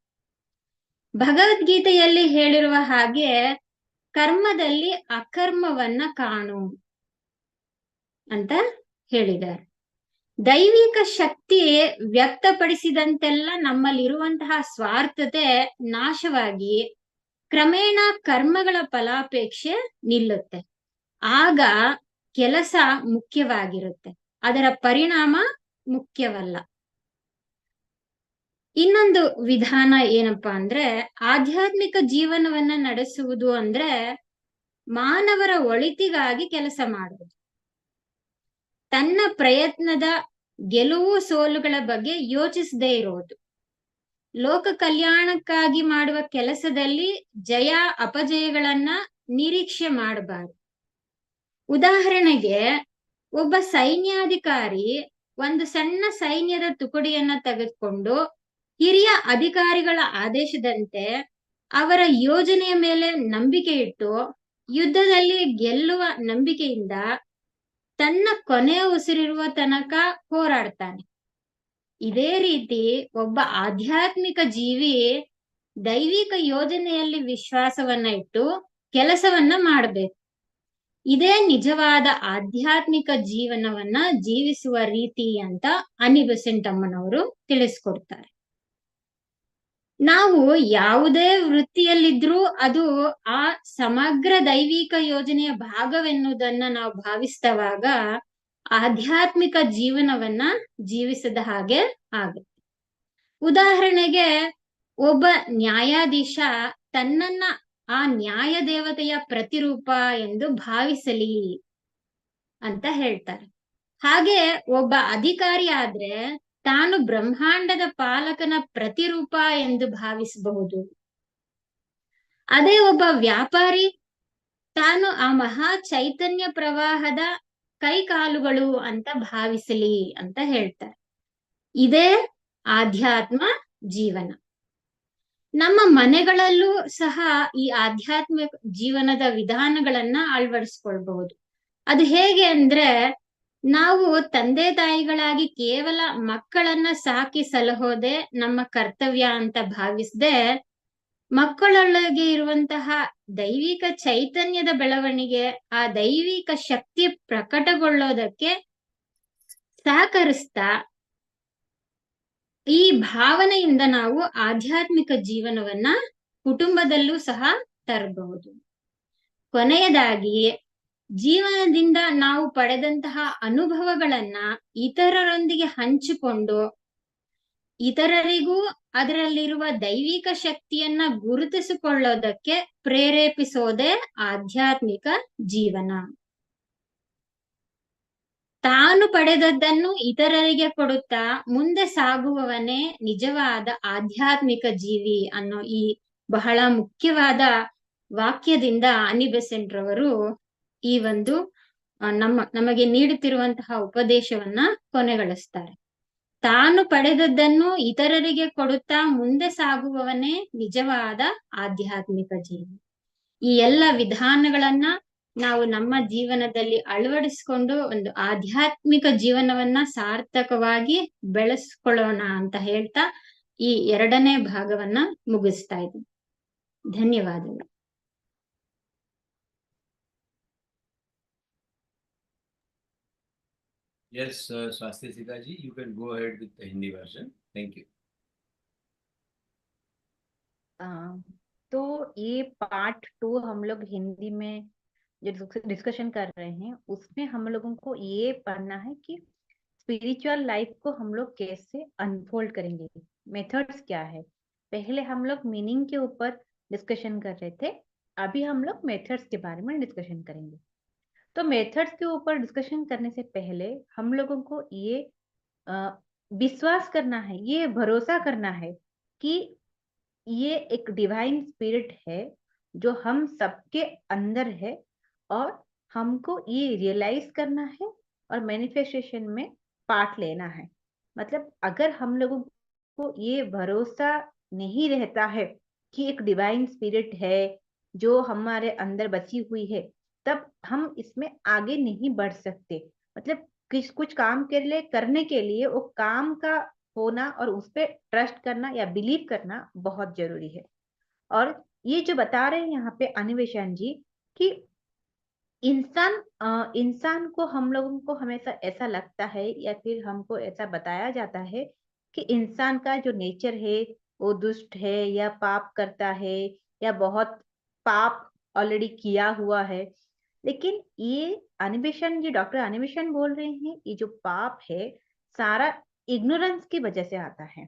ಭಗವದ್ಗೀತೆಯಲ್ಲಿ ಹೇಳಿರುವ ಹಾಗೆ ಕರ್ಮದಲ್ಲಿ ಅಕರ್ಮವನ್ನ ಕಾಣು ಅಂತ ಹೇಳಿದ್ದಾರೆ. ದೈವಿಕ ಶಕ್ತಿ ವ್ಯಕ್ತಪಡಿಸಿದಂತೆಲ್ಲ ನಮ್ಮಲ್ಲಿರುವಂತಹ ಸ್ವಾರ್ಥತೆ ನಾಶವಾಗಿ ಕ್ರಮೇಣ ಕರ್ಮಗಳ ಫಲಾಪೇಕ್ಷೆ ನಿಲ್ಲುತ್ತೆ. ಆಗ ಕೆಲಸ ಮುಖ್ಯವಾಗಿರುತ್ತೆ, ಅದರ ಪರಿಣಾಮ ಮುಖ್ಯವಲ್ಲ. ಇನ್ನೊಂದು ವಿಧಾನ ಏನಪ್ಪಾ ಅಂದ್ರೆ, ಆಧ್ಯಾತ್ಮಿಕ ಜೀವನವನ್ನ ನಡೆಸುವುದು ಅಂದ್ರೆ ಮಾನವರ ಒಳಿತಿಗಾಗಿ ಕೆಲಸ ಮಾಡುವುದು. ತನ್ನ ಪ್ರಯತ್ನದ ಗೆಲುವು ಸೋಲುಗಳ ಬಗ್ಗೆ ಯೋಚಿಸದೇ ಇರೋದು. ಲೋಕ ಕಲ್ಯಾಣಕ್ಕಾಗಿ ಮಾಡುವ ಕೆಲಸದಲ್ಲಿ ಜಯ ಅಪಜಯಗಳನ್ನ ನಿರೀಕ್ಷೆ ಮಾಡಬಾರದು. ಉದಾಹರಣೆಗೆ, ಒಬ್ಬ ಸೈನ್ಯಾಧಿಕಾರಿ ಒಂದು ಸಣ್ಣ ಸೈನ್ಯದ ತುಕಡಿಯನ್ನ ತೆಗೆದುಕೊಂಡು ಹಿರಿಯ ಅಧಿಕಾರಿಗಳ ಆದೇಶದಂತೆ ಅವರ ಯೋಜನೆಯ ಮೇಲೆ ನಂಬಿಕೆ ಇಟ್ಟು ಯುದ್ಧದಲ್ಲಿ ಗೆಲ್ಲುವ ನಂಬಿಕೆಯಿಂದ ತನ್ನ ಕೊನೆಯ ಉಸಿರಿರುವ ತನಕ ಹೋರಾಡ್ತಾನೆ. ಇದೇ ರೀತಿ ಒಬ್ಬ ಆಧ್ಯಾತ್ಮಿಕ ಜೀವಿ ದೈವಿಕ ಯೋಜನೆಯಲ್ಲಿ ವಿಶ್ವಾಸವನ್ನ ಇಟ್ಟು ಕೆಲಸವನ್ನ ಮಾಡಬೇಕು. ಇದೇ ನಿಜವಾದ ಆಧ್ಯಾತ್ಮಿಕ ಜೀವನವನ್ನ ಜೀವಿಸುವ ರೀತಿ ಅಂತ ಅನಿ ಬೆಸೆಂಟ್ ಅಮ್ಮನವರು ತಿಳಿಸ್ಕೊಡ್ತಾರೆ. ನಾವು ಯಾವುದೇ ವೃತ್ತಿಯಲ್ಲಿದ್ರೂ ಅದು ಆ ಸಮಗ್ರ ದೈವಿಕ ಯೋಜನೆಯ ಭಾಗವೆನ್ನುವುದನ್ನ ನಾವು ಭಾವಿಸಿದವಾಗ ಆಧ್ಯಾತ್ಮಿಕ ಜೀವನವನ್ನ ಜೀವಿಸದ ಹಾಗೆ ಆಗುತ್ತೆ. ಉದಾಹರಣೆಗೆ, ಒಬ್ಬ ನ್ಯಾಯಾಧೀಶ ತನ್ನನ್ನ ಆ ನ್ಯಾಯ ದೇವತೆಯ ಪ್ರತಿರೂಪ ಎಂದು ಭಾವಿಸಲಿ ಅಂತ ಹೇಳ್ತಾರೆ. ಹಾಗೆ ಒಬ್ಬ ಅಧಿಕಾರಿ ಆದ್ರೆ ತಾನು ಬ್ರಹ್ಮಾಂಡದ ಪಾಲಕನ ಪ್ರತಿರೂಪ ಎಂದು ಭಾವಿಸಬಹುದು. ಅದೇ ಒಬ್ಬ ವ್ಯಾಪಾರಿ ತಾನು ಆ ಮಹಾ ಚೈತನ್ಯ ಪ್ರವಾಹದ ಕೈಕಾಲುಗಳು ಅಂತ ಭಾವಿಸಲಿ ಅಂತ ಹೇಳ್ತಾರೆ. ಇದೇ ಆಧ್ಯಾತ್ಮ ಜೀವನ. ನಮ್ಮ ಮನೆಗಳಲ್ಲೂ ಸಹ ಈ ಆಧ್ಯಾತ್ಮಿಕ ಜೀವನದ ವಿಧಾನಗಳನ್ನ ಅಳವಡಿಸ್ಕೊಳ್ಬಹುದು. ಅದು ಹೇಗೆ ಅಂದ್ರೆ, ನಾವು ತಂದೆ ತಾಯಿಗಳಾಗಿ ಕೇವಲ ಮಕ್ಕಳನ್ನ ಸಾಕಿ ಸಲಹೋದೆ ನಮ್ಮ ಕರ್ತವ್ಯ ಅಂತ ಭಾವಿಸದೆ, ಮಕ್ಕಳೊಳಗೆ ಇರುವಂತಹ ದೈವಿಕ ಚೈತನ್ಯದ ಬೆಳವಣಿಗೆ, ಆ ದೈವಿಕ ಶಕ್ತಿ ಪ್ರಕಟಗೊಳ್ಳೋದಕ್ಕೆ ಸಹಕರಿಸ್ತಾ ಈ ಭಾವನೆಯಿಂದ ನಾವು ಆಧ್ಯಾತ್ಮಿಕ ಜೀವನವನ್ನ ಕುಟುಂಬದಲ್ಲೂ ಸಹ ತರಬಹುದು. ಕೊನೆಯದಾಗಿ, ಜೀವನದಿಂದ ನಾವು ಪಡೆದಂತಹ ಅನುಭವಗಳನ್ನ ಇತರರೊಂದಿಗೆ ಹಂಚಿಕೊಂಡು ಇತರರಿಗೂ ಅದರಲ್ಲಿರುವ ದೈವಿಕ ಶಕ್ತಿಯನ್ನ ಗುರುತಿಸಿಕೊಳ್ಳೋದಕ್ಕೆ ಪ್ರೇರೇಪಿಸೋದೇ ಆಧ್ಯಾತ್ಮಿಕ ಜೀವನ. ತಾನು ಪಡೆದದ್ದನ್ನು ಇತರರಿಗೆ ಕೊಡುತ್ತಾ ಮುಂದೆ ಸಾಗುವವನೇ ನಿಜವಾದ ಆಧ್ಯಾತ್ಮಿಕ ಜೀವಿ ಅನ್ನೋ ಈ ಬಹಳ ಮುಖ್ಯವಾದ ವಾಕ್ಯದಿಂದ ಅನಿ ಬೆಸೆಂಟ್ ರವರು ಈ ಒಂದು ನಮಗೆ ನೀಡುತ್ತಿರುವಂತಹ ಉಪದೇಶವನ್ನ ಕೊನೆಗೊಳಿಸ್ತಾರೆ. ತಾನು ಪಡೆದದ್ದನ್ನು ಇತರರಿಗೆ ಕೊಡುತ್ತಾ ಮುಂದೆ ಸಾಗುವವನೇ ನಿಜವಾದ ಆಧ್ಯಾತ್ಮಿಕ ಜೀವಿ. ಈ ಎಲ್ಲ ವಿಧಾನಗಳನ್ನ ನಾವು ನಮ್ಮ ಜೀವನದಲ್ಲಿ ಅಳವಡಿಸಿಕೊಂಡು ಒಂದು ಆಧ್ಯಾತ್ಮಿಕ ಜೀವನವನ್ನ ಸಾರ್ಥಕವಾಗಿ ಬೆಳೆಸ್ಕೊಳ್ಳೋಣ ಅಂತ ಹೇಳ್ತಾ ಈ 2ನೇ ಭಾಗವನ್ನ ಮುಗಿಸ್ತಾ ಇದ್ದೀನಿ. ಧನ್ಯವಾದಗಳು. Yes, Swastisika ji, you can go ahead with the Hindi version. Thank you. तो ये पार्ट 2 हम लोग हिंदी में जो डिस्कशन कर रहे हैं, उसमें हम लोगों को ये पढ़ना है कि स्पिरिचुअल लाइफ को हम लोग कैसे अनफोल्ड करेंगे, मेथड्स क्या है। पहले हम लोग मीनिंग के ऊपर डिस्कशन कर रहे थे, अभी हम लोग मेथड्स के बारे में डिस्कशन करेंगे। तो मेथड्स के ऊपर डिस्कशन करने से पहले हम लोगों को ये विश्वास करना है, ये भरोसा करना है कि ये एक डिवाइन स्पिरिट है जो हम सबके अंदर है, और हमको ये रियलाइज करना है और मैनिफेस्टेशन में पार्ट लेना है। मतलब अगर हम लोगों को ये भरोसा नहीं रहता है कि एक डिवाइन स्पिरिट है जो हमारे अंदर बसी हुई है, तब हम इसमें आगे नहीं बढ़ सकते। मतलब कुछ काम करने के लिए वो काम का होना और उस पर ट्रस्ट करना या बिलीव करना बहुत जरूरी है। और ये जो बता रहे हैं यहाँ पे अन्वेषण जी कि इंसान को हम लोगों को हमेशा ऐसा लगता है या फिर हमको ऐसा बताया जाता है कि इंसान का जो नेचर है वो दुष्ट है या पाप करता है या बहुत पाप ऑलरेडी किया हुआ है। लेकिन ये अन्वेषण जी, डॉक्टर अन्वेषण बोल रहे हैं, ये जो पाप है सारा इग्नोरेंस की वजह से आता है।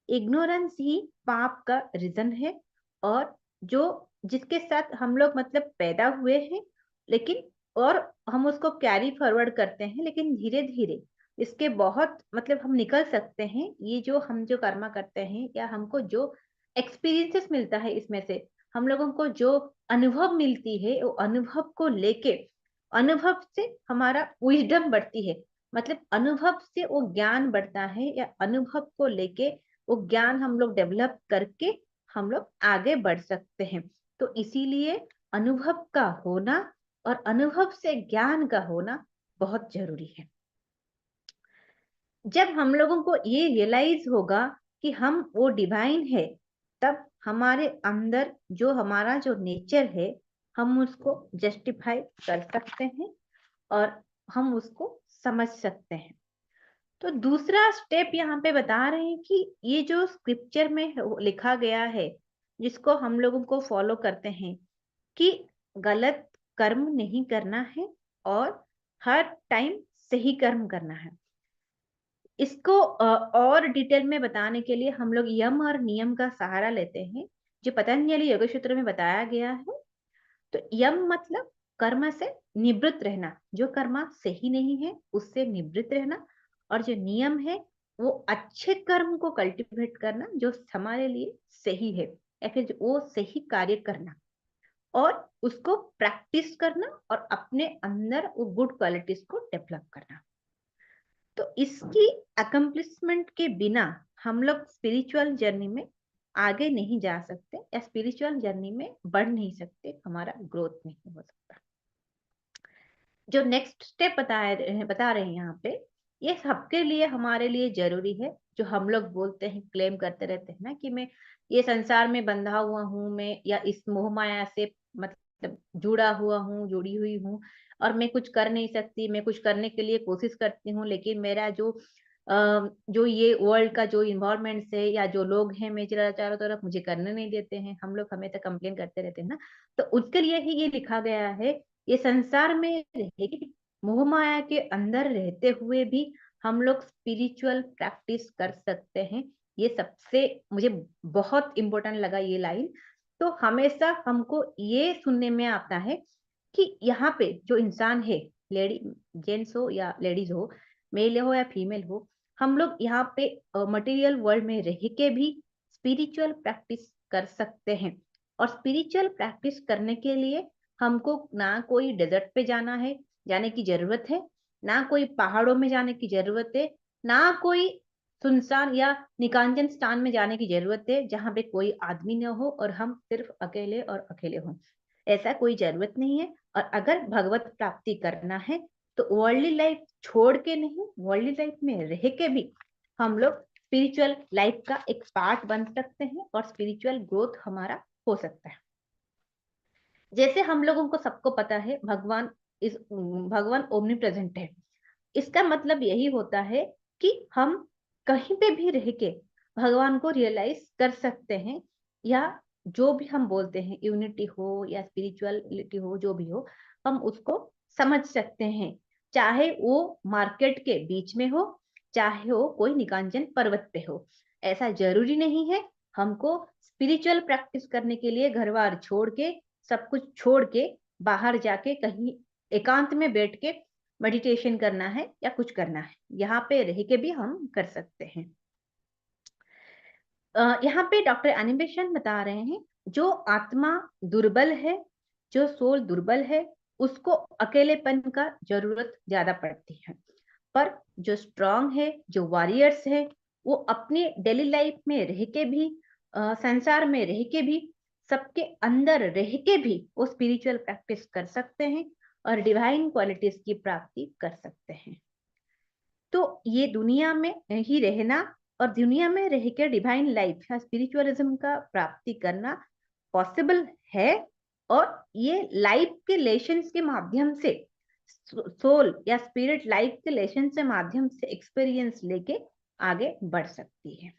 इग्नोरेंस ही पाप का रीजन है, और जो जिसके साथ हम लोग मतलब पैदा हुए हैं, लेकिन और हम उसको कैरी फॉरवर्ड करते हैं, लेकिन धीरे धीरे इसके बहुत मतलब हम निकल सकते हैं। ये जो हम जो कर्मा करते हैं या हमको जो एक्सपीरियंसेस मिलता है, इसमें से हम लोगों को जो अनुभव मिलती है, वो अनुभव को लेके अनुभव से हमारा विजडम बढ़ती है। मतलब अनुभव से वो ज्ञान बढ़ता है, या अनुभव को लेके वो ज्ञान हम लोग डेवलप करके हम लोग आगे बढ़ सकते हैं। तो इसीलिए अनुभव का होना और अनुभव से ज्ञान का होना बहुत जरूरी है। जब हम लोगों को ये रियलाइज होगा कि हम वो डिवाइन है, तब हमारे अंदर जो हमारा जो नेचर है हम उसको जस्टिफाई कर सकते हैं और हम उसको समझ सकते हैं। तो दूसरा स्टेप यहाँ पे बता रहे हैं कि ये जो स्क्रिप्चर में लिखा गया है, जिसको हम लोगों को फॉलो करते हैं, कि गलत कर्म नहीं करना है और हर टाइम सही कर्म करना है। इसको और डिटेल में बताने के लिए हम लोग यम और नियम का सहारा लेते हैं, जो पतंजलि योग सूत्र में बताया गया है। तो यम मतलब कर्म से निवृत्त रहना, जो कर्म सही नहीं है उससे निवृत्त रहना, और जो नियम है वो अच्छे कर्म को कल्टीवेट करना जो हमारे लिए सही है, या फिर वो सही कार्य करना और उसको प्रैक्टिस करना और अपने अंदर वो गुड क्वालिटीज को डेवलप करना। तो इसकी अकम्प्लिशमेंट के बिना हम लोग स्पिरिचुअल जर्नी में आगे नहीं जा सकते, या स्पिरिचुअल जर्नी में बढ़ नहीं सकते, हमारा ग्रोथ नहीं हो सकता। जो नेक्स्ट स्टेप बता रहे हैं यहाँ पे, ये सबके लिए हमारे लिए जरूरी है। जो हम लोग बोलते हैं, क्लेम करते रहते हैं ना कि मैं ये संसार में बंधा हुआ हूँ, मैं या इस मोह माया से मतलब जुड़ा हुआ हूँ, जुड़ी हुई हूँ, और मैं कुछ कर नहीं सकती, मैं कुछ करने के लिए कोशिश करती हूँ, लेकिन मेरा जो ये वर्ल्ड का जो इन्वायरमेंट है या जो लोग हैं मेरे चारों तरफ मुझे करने नहीं देते हैं, हम लोग हमेशा कंप्लेन करते रहते हैं ना। तो उसके लिए ही ये लिखा गया है, ये संसार में रहेगी, मोह माया के अंदर रहते हुए भी हम लोग स्पिरिचुअल प्रैक्टिस कर सकते हैं। ये सबसे मुझे बहुत इंपॉर्टेंट लगा ये लाइन। तो हमेशा हमको ये सुनने में आता है कि यहाँ पे जो इंसान है, लेडी जेंट्स हो या लेडीज हो, मेल हो या फीमेल हो, हम लोग यहाँ पे मटेरियल वर्ल्ड में रह के भी स्पिरिचुअल प्रैक्टिस कर सकते हैं। और स्पिरिचुअल प्रैक्टिस करने के लिए हमको ना कोई डेजर्ट पे जाने की जरूरत है, ना कोई पहाड़ों में जाने की जरूरत है, ना कोई सुनसान या निकांजन स्थान में जाने की जरूरत है जहाँ पे कोई आदमी न हो और हम सिर्फ अकेले और अकेले हों। ऐसा कोई जरूरत नहीं है। और अगर भगवत प्राप्ति करना है तो वर्ल्डली लाइफ छोड़ के नहीं, वर्ल्डली लाइफ में रह के भी हम लोग स्पिरिचुअल लाइफ का एक पार्ट बन सकते हैं और स्पिरिचुअल ग्रोथ हमारा हो सकता है। जैसे हम लोगों को सबको पता है भगवान ओमनी प्रेजेंट है। इसका मतलब यही होता है कि हम कहीं पे भी रह के भगवान को रियलाइज कर सकते हैं, या जो भी हम बोलते हैं यूनिटी हो या स्पिरिचुअलिटी हो, जो भी हो, हम उसको समझ सकते हैं, चाहे वो मार्केट के बीच में हो, चाहे वो कोई निकांजन पर्वत पे हो। ऐसा जरूरी नहीं है। हमको स्पिरिचुअल प्रैक्टिस करने के लिए घर बार छोड़ के, सब कुछ छोड़ के, बाहर जाके कहीं एकांत में बैठ के मेडिटेशन करना है या कुछ करना है, यहाँ पे रह के भी हम कर सकते हैं। यहाँ पे डॉक्टर एनिमेशन बता रहे हैं, जो आत्मा दुर्बल है, जो सोल दुर्बल है, उसको अकेलेपन का जरूरत ज्यादा पड़ती है। पर जो स्ट्रांग है, जो वॉरियर्स है, वो अपनी डेली लाइफ में रह के भी, संसार में रह के भी, सबके अंदर रह के भी वो स्पिरिचुअल प्रैक्टिस कर सकते हैं और डिवाइन क्वालिटीज की प्राप्ति कर सकते हैं। तो ये दुनिया में ही रहना और दुनिया में रह के डिवाइन लाइफ या स्पिरिचुअलिज्म का प्राप्ति करना पॉसिबल है। और ये लाइफ के लेसन्स के माध्यम से, सोल या स्पिरिट लाइफ के लेसन से माध्यम से एक्सपीरियंस लेके आगे बढ़ सकती है।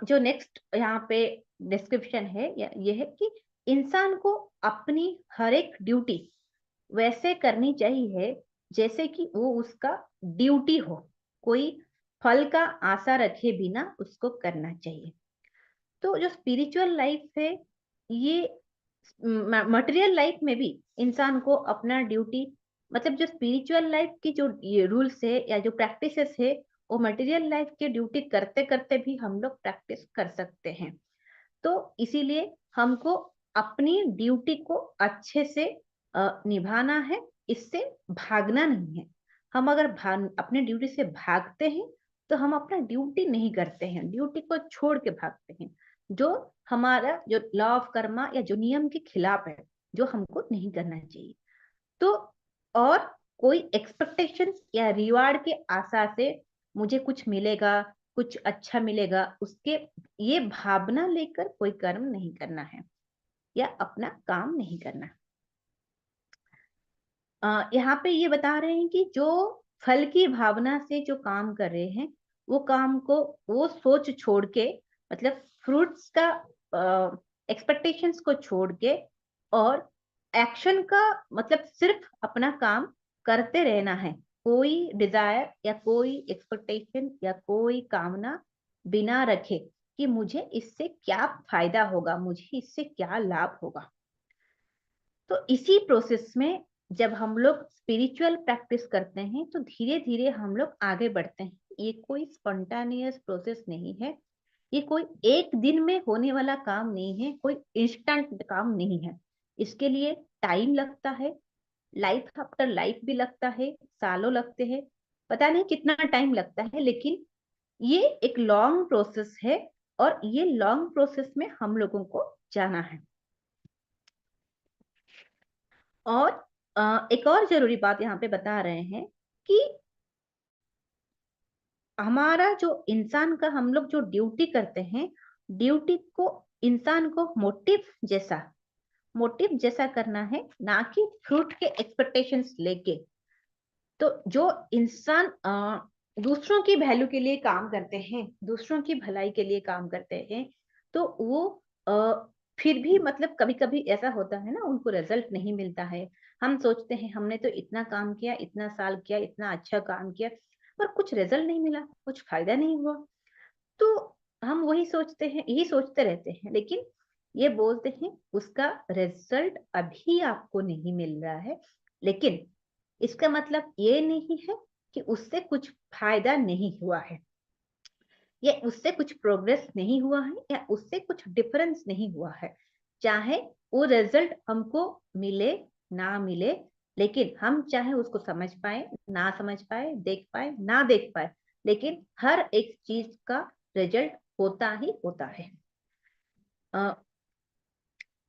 जो नेक्स्ट यहाँ पे डिस्क्रिप्शन है ये है कि इंसान को अपनी हर एक ड्यूटी वैसे करनी चाहिए जैसे कि वो उसका ड्यूटी हो, कोई फल का आशा रखे बिना उसको करना चाहिए। तो जो स्पिरिचुअल लाइफ है, ये मटेरियल लाइफ में भी इंसान को अपना ड्यूटी, मतलब जो स्पिरिचुअल लाइफ की जो ये रूल्स है या जो प्रैक्टिसेस है, वो मटेरियल लाइफ की ड्यूटी करते करते भी हम लोग प्रैक्टिस कर सकते हैं। तो इसीलिए हमको अपनी ड्यूटी को अच्छे से निभाना है, इससे भागना नहीं है। हम अगर अपने ड्यूटी से भागते हैं तो हम अपना ड्यूटी नहीं करते हैं, ड्यूटी को छोड़ के भागते हैं, जो हमारा जो लॉ ऑफ कर्मा या जो नियम के खिलाफ है, जो हमको नहीं करना चाहिए। तो और कोई एक्सपेक्टेशंस या रिवार्ड के आशा से मुझे कुछ मिलेगा, कुछ अच्छा मिलेगा, उसके ये भावना लेकर कोई कर्म नहीं करना है या अपना काम नहीं करना। यहाँ पे ये बता रहे हैं कि जो फल की भावना से जो काम कर रहे हैं, वो काम को, वो सोच छोड़ के, मतलब फ्रूट्स का एक्सपेक्टेशंस को छोड़ के, और एक्शन का मतलब सिर्फ अपना काम करते रहना है, कोई डिजायर या कोई एक्सपेक्टेशन या कोई कामना बिना रखे कि मुझे इससे क्या फायदा होगा, मुझे इससे क्या लाभ होगा। तो इसी प्रोसेस में जब हम लोग स्पिरिचुअल प्रैक्टिस करते हैं तो धीरे धीरे हम लोग आगे बढ़ते हैं। ये कोई स्पॉन्टेनियस प्रोसेस नहीं है, ये कोई एक दिन में होने वाला काम नहीं है, कोई इंस्टेंट काम नहीं है। इसके लिए टाइम लगता है, लाइफ आफ्टर लाइफ भी लगता है, सालों लगते हैं, पता नहीं कितना टाइम लगता है, लेकिन ये एक लॉन्ग प्रोसेस है और ये लॉन्ग प्रोसेस में हम लोगों को जाना है। और एक और जरूरी बात यहाँ पे बता रहे हैं कि हमारा जो इंसान का हम लोग जो ड्यूटी करते हैं, ड्यूटी को इंसान को मोटिव जैसा करना है, ना कि फ्रूट के एक्सपेक्टेशंस लेके। तो जो इंसान दूसरों की वैल्यू के लिए काम करते हैं, दूसरों की भलाई के लिए काम करते हैं, तो वो फिर भी मतलब कभी कभी ऐसा होता है ना, उनको रिजल्ट नहीं मिलता है। हम सोचते हैं हमने तो इतना काम किया, इतना साल किया, इतना अच्छा काम किया, पर कुछ रिजल्ट नहीं मिला, कुछ फायदा नहीं हुआ। तो हम वही सोचते हैं, यही सोचते रहते हैं, लेकिन ये बोलते हैं उसका रिजल्ट अभी आपको नहीं मिल रहा है, लेकिन इसका मतलब ये नहीं है कि उससे कुछ फायदा नहीं हुआ है, या उससे कुछ प्रोग्रेस नहीं हुआ है, या उससे कुछ डिफरेंस नहीं हुआ है। चाहे वो रिजल्ट हमको मिले ना मिले, लेकिन हम चाहे उसको समझ पाए ना समझ पाए, देख पाए ना देख पाए, लेकिन हर एक चीज का रिजल्ट होता ही होता है।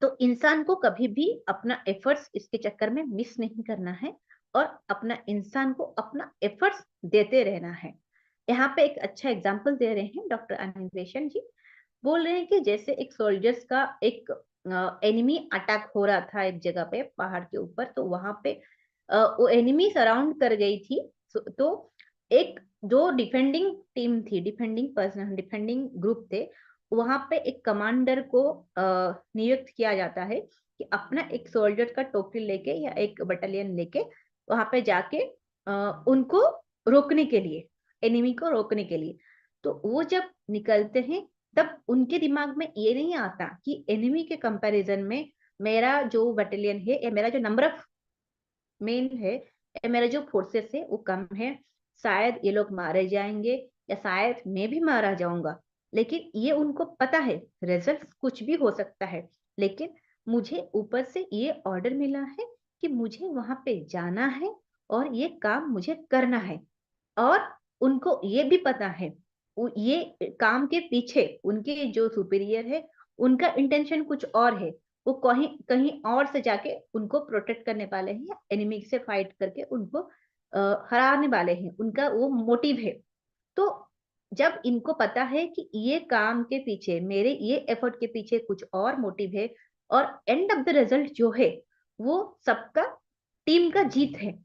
तो इंसान को कभी भी अपना एफर्ट्स इसके चक्कर में मिस नहीं करना है, और अपना इंसान को अपना एफर्ट्स देते रहना है। यहाँ पे एक अच्छा एग्जांपल दे रहे हैं डॉक्टर अनिल जी। बोल रहे हैं कि जैसे एक सोल्जर्स का एक एनिमी अटैक हो रहा था एक जगह पे पहाड़ के ऊपर, तो वहां पे वो एनिमी सराउंड कर गई थी। तो एक जो डिफेंडिंग टीम थी, डिफेंडिंग ग्रुप थे, वहां पे एक कमांडर को नियुक्त किया जाता है कि अपना एक सोल्जर का टोकरी लेके या एक बटालियन लेके वहां पे जाके उनको रोकने के लिए, एनिमी को रोकने के लिए। तो वो जब निकलते हैं तब उनके दिमाग में ये नहीं आता कि एनिमी के कंपैरिजन में मेरा जो बटालियन है या मेरा जो नंबर ऑफ मेन है या मेरा जो फोर्सेस है वो कम है, शायद ये लोग मारे जाएंगे या शायद मैं भी मारा जाऊंगा। लेकिन ये उनको पता है रिजल्ट कुछ भी हो सकता है, लेकिन मुझे ऊपर से ये ऑर्डर मिला है कि मुझे वहां पे जाना है और ये काम मुझे करना है। और उनको ये भी पता है ये काम के पीछे उनके जो सुपीरियर है उनका इंटेंशन कुछ और है, वो कहीं कहीं और से जाके उनको प्रोटेक्ट करने वाले हैं, एनिमी से फाइट करके उनको हराने वाले हैं, उनका वो मोटिव है। तो जब इनको पता है कि ये काम के पीछे, मेरे ये एफर्ट के पीछे कुछ और मोटिव है, और एंड ऑफ द रिजल्ट जो है वो सबका टीम का जीत है,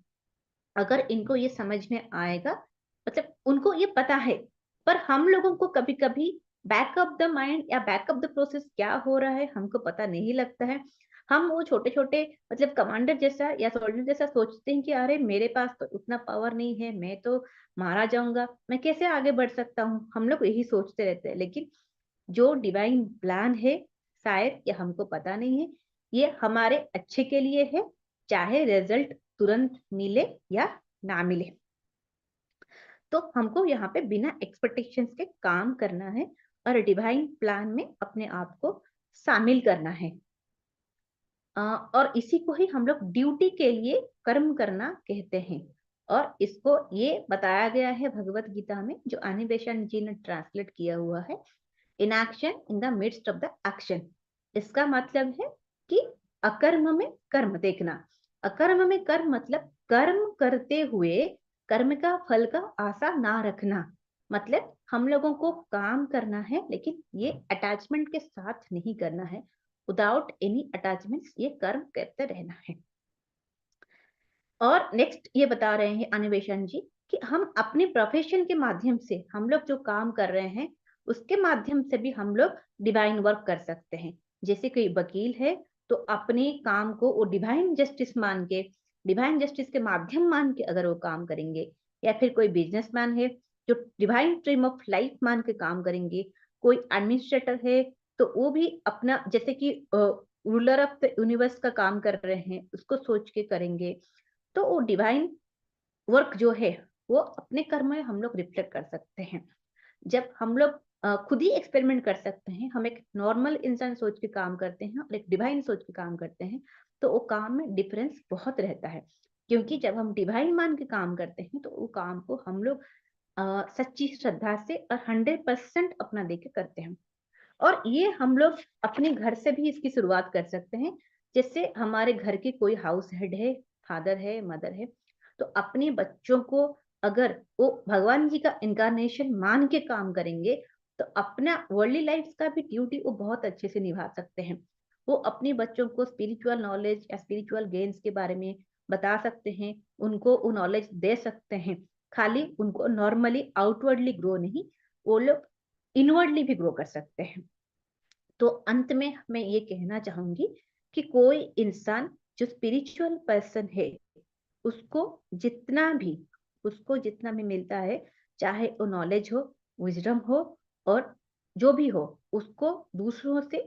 अगर इनको ये समझ में आएगा, मतलब उनको ये पता है। पर हम लोगों को कभी कभी बैक ऑफ द माइंड या बैक ऑफ द प्रोसेस क्या हो रहा है हमको पता नहीं लगता है। हम वो छोटे छोटे मतलब कमांडर जैसा या सोल्जर जैसा सोचते हैं कि अरे मेरे पास तो उतना पावर नहीं है, मैं तो मारा जाऊंगा, मैं कैसे आगे बढ़ सकता हूँ, हम लोग यही सोचते रहते हैं। लेकिन जो डिवाइन प्लान है शायद ये हमको पता नहीं है, ये हमारे अच्छे के लिए है, चाहे रिजल्ट तुरंत मिले या ना मिले। तो हमको यहाँ पे बिना एक्सपेक्टेशंस के काम करना है और डिवाइन प्लान में अपने आप को शामिल करना है। और इसी को ही हम लोग ड्यूटी के लिए कर्म करना कहते हैं। और इसको ये बताया गया है भगवत गीता में, जो अनिबेशन जी ने ट्रांसलेट किया हुआ है, inaction in the midst of the action. इसका मतलब है कि अकर्म में कर्म देखना। अकर्म में कर्म मतलब कर्म करते हुए कर्म का फल का आशा ना रखना। मतलब हम लोगों को काम करना है, लेकिन ये अटैचमेंट के साथ नहीं करना है, विदाउट एनी अटैचमेंट्स ये कर्म करते रहना है। और नेक्स्ट ये बता रहे हैं अन्वेषण जी कि हम अपने प्रोफेशन के माध्यम से, हम लोग जो काम कर रहे हैं उसके माध्यम से भी हम लोग डिवाइन वर्क कर सकते हैं। जैसे कोई वकील है तो अपने काम को वो डिवाइन जस्टिस मान के डिवाइन जस्टिस के माध्यम मान के अगर वो काम करेंगे, या फिर कोई बिजनेसमैन है जो डिवाइन स्ट्रीम ऑफ लाइफ मान के काम करेंगे, कोई एडमिनिस्ट्रेटर है तो वो भी अपना जैसे कि रूलर ऑफ द यूनिवर्स का काम कर रहे हैं उसको सोच के करेंगे, तो वो डिवाइन वर्क जो है वो अपने कर्म में हम लोग रिफ्लेक्ट कर सकते हैं। जब हम लोग खुद ही एक्सपेरिमेंट कर सकते हैं, हम एक नॉर्मल इंसान सोच के काम करते हैं और एक डिवाइन सोच के काम करते हैं, तो वो काम में डिफरेंस बहुत रहता है। क्योंकि जब हम डिवाइन मान के काम करते हैं तो वो काम को हम लोग सच्ची श्रद्धा से और 100% अपना देके करते हैं। और ये हम लोग अपने घर से भी इसकी शुरुआत कर सकते हैं। जैसे हमारे घर के कोई हाउस हेड है, फादर है, मदर है, तो अपने बच्चों को अगर वो भगवान जी का इनकारनेशन मान के काम करेंगे तो अपना वर्ल्डली लाइफ का भी ड्यूटी वो बहुत अच्छे से निभा सकते हैं। वो अपने बच्चों को स्पिरिचुअल नॉलेज या स्पिरिचुअल गेन्स के बारे में बता सकते हैं, उनको वो नॉलेज दे सकते हैं। खाली उनको नॉर्मली आउटवर्डली ग्रो नहीं, वो लोग इनवर्डली भी ग्रो कर सकते हैं। तो अंत में मैं ये कहना चाहूंगी कि कोई इंसान जो स्पिरिचुअल पर्सन है उसको जितना भी मिलता है, चाहे वो नॉलेज हो, विजडम हो और जो भी हो, उसको दूसरों से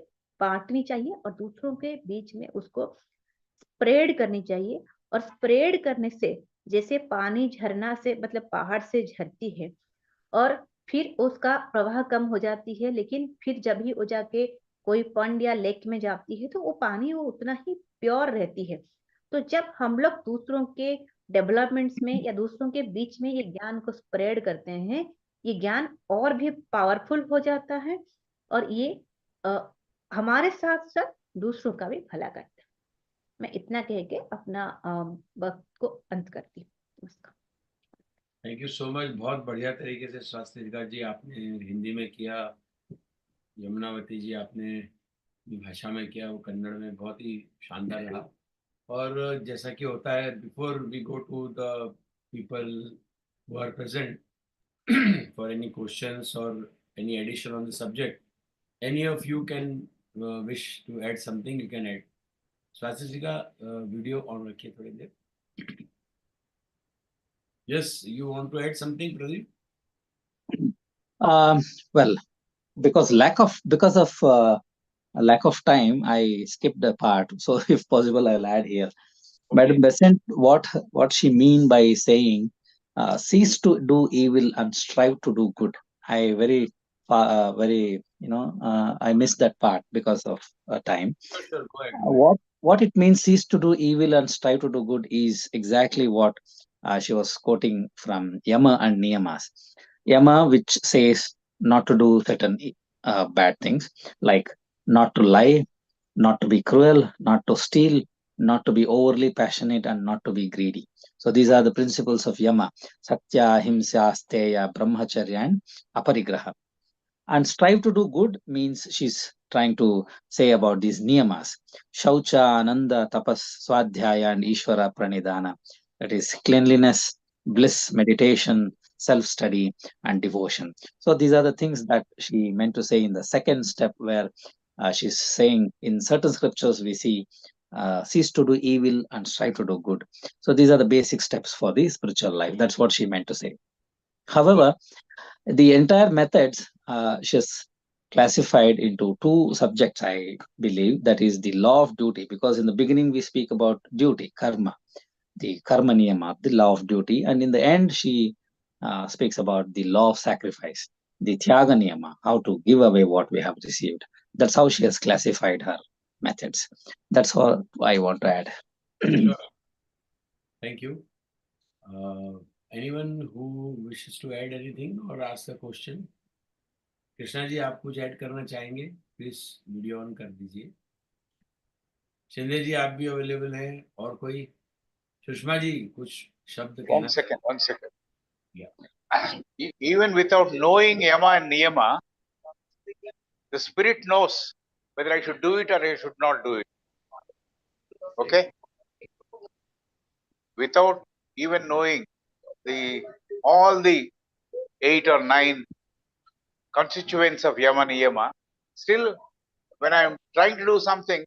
बांटनी चाहिए और दूसरों के बीच में उसको स्प्रेड करनी चाहिए। और स्प्रेड करने से जैसे पानी झरना से मतलब पहाड़ से झरती है और फिर उसका प्रवाह कम हो जाती है, लेकिन फिर जब भी वो जाके कोई पॉन्ड या लेक में जाती है तो वो पानी वो उतना ही प्योर रहती है। तो जब हम लोग दूसरों के डेवलपमेंट्स में या दूसरों के बीच में ये ज्ञान को स्प्रेड करते हैं, ये ज्ञान और भी पावरफुल हो जाता है और ये हमारे साथ साथ दूसरों का भी भला करता है। मैं इतना कह के अपना वक्त को अंत करती हूँ। Thank you so much. बहुत बढ़िया तरीके से स्वास्तिका जी आपने हिंदी में किया, यमुनावती जी आपने भाषा में किया, वो कन्नड़ में बहुत ही शानदार रहा। और जैसा कि होता है, before we go to the people who are present for any questions और any addition on the subject, any of you can wish to add something, you can add. Swastika video on रखिए थोड़ी देर। Yes, you want to add something Pradeep? Well, because lack of time, I skipped a part. So if possible, I'll add here. Okay. Madam Besant, what she mean by saying, cease to do evil and strive to do good. I I missed that part because of time. Sure, go ahead. What it means, cease to do evil and strive to do good, is exactly what she was quoting from Yama and Niyamas. Yama, which says not to do certain bad things, like not to lie, not to be cruel, not to steal, not to be overly passionate, and not to be greedy. So these are the principles of Yama: Satya, Himsa, Steya, Brahmacharya, and Aparigraha. And strive to do good means she's trying to say about these niyamas: Shaucha, Ananda, Tapas, Swadhyaya, and Ishvara Pranidhana. That is cleanliness, bliss, meditation, self-study, and devotion. So these are the things that she meant to say in the second step, where she's saying in certain scriptures we see cease to do evil and strive to do good. So these are the basic steps for the spiritual life. That's what she meant to say. However, the entire methods she's classified into two subjects, I believe. That is the law of duty, because in the beginning we speak about duty, karma, the karma niyama, the law of duty, and in the end she speaks about the law of sacrifice, the tyaga niyama, how to give away what we have received. That's how she has classified her methods. That's all I want to add. Sure. Thank you. Anyone who wishes to add anything or ask a question? Krishna ji, आप कुछ add करना चाहेंगे? Please video on कर दीजिए। शिंदे जी, आप भी available हैं? और कोई? सुषमा जी, कुछ शब्द कहना? One second. Yeah. Even without knowing Yama and Niyama, the spirit knows whether I should do it or I should not do it. Okay? Without even knowing all the 8 or 9 constituents of Yama and Niyama, still when I am trying to do something,